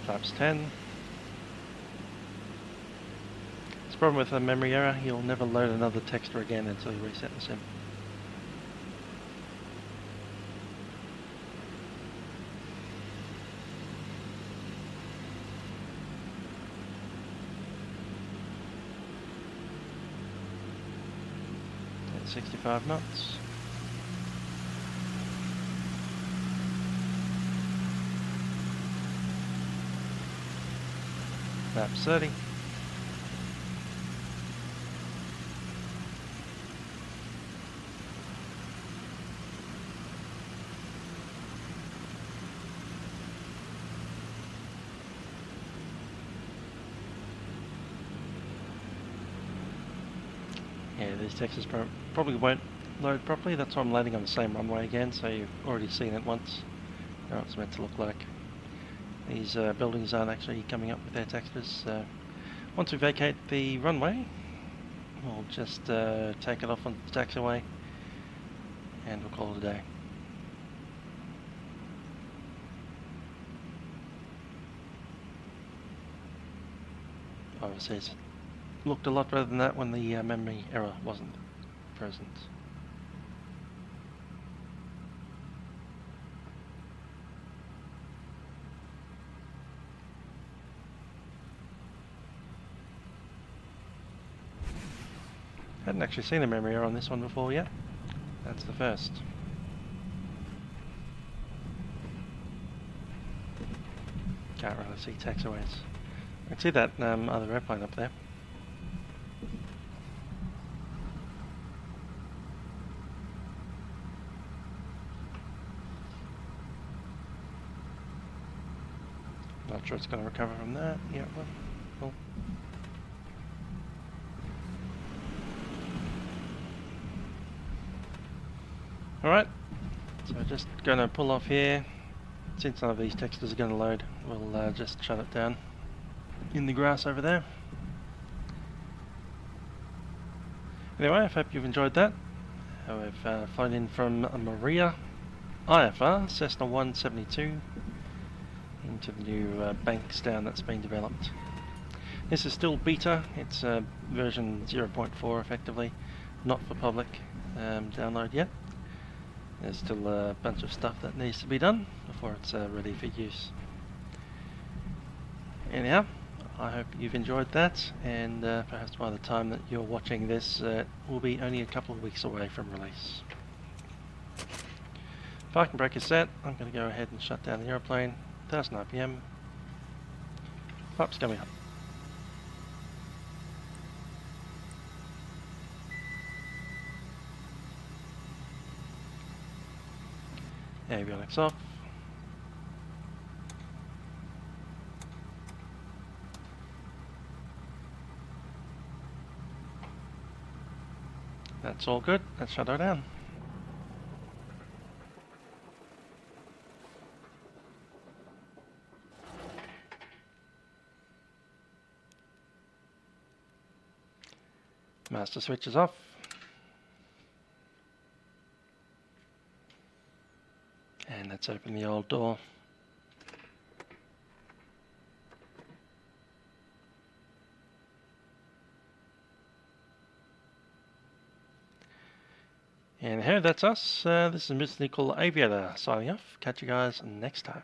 Flaps 10. It's a problem with a memory error, you'll never load another texter again until you reset the sim. At 65 knots. Flaps 30. Yeah, these textures probably won't load properly, that's why I'm landing on the same runway again, so you've already seen it once. Now it's meant to look like. These buildings aren't actually coming up with their textures, so once we vacate the runway, we'll just take it off on the taxiway and we'll call it a day. Obviously it's looked a lot better than that when the memory error wasn't present. Hadn't actually seen a memory error on this one before yet. That's the first. Can't really see taxiways. I can see that other airplane up there. Not sure it's going to recover from that. Yeah, well, cool. Alright, so just going to pull off here. Since none of these textures are going to load, we'll just shut it down in the grass over there. Anyway, I hope you've enjoyed that. We've flown in from Moruya IFR Cessna 172 into the new Bankstown that's being developed. This is still beta, it's version 0.4 effectively, not for public download yet. There's still a bunch of stuff that needs to be done before it's ready for use. Anyhow, I hope you've enjoyed that, and perhaps by the time that you're watching this, will be only a couple of weeks away from release. Parking brake is set. I'm going to go ahead and shut down the aeroplane. 1000 RPM. Flaps coming up. Avionics off. That's all good. Let's shut her down. Master switch is off. And let's open the old door. And hey, that's us. This is Mr. Nickel Aviator signing off. Catch you guys next time.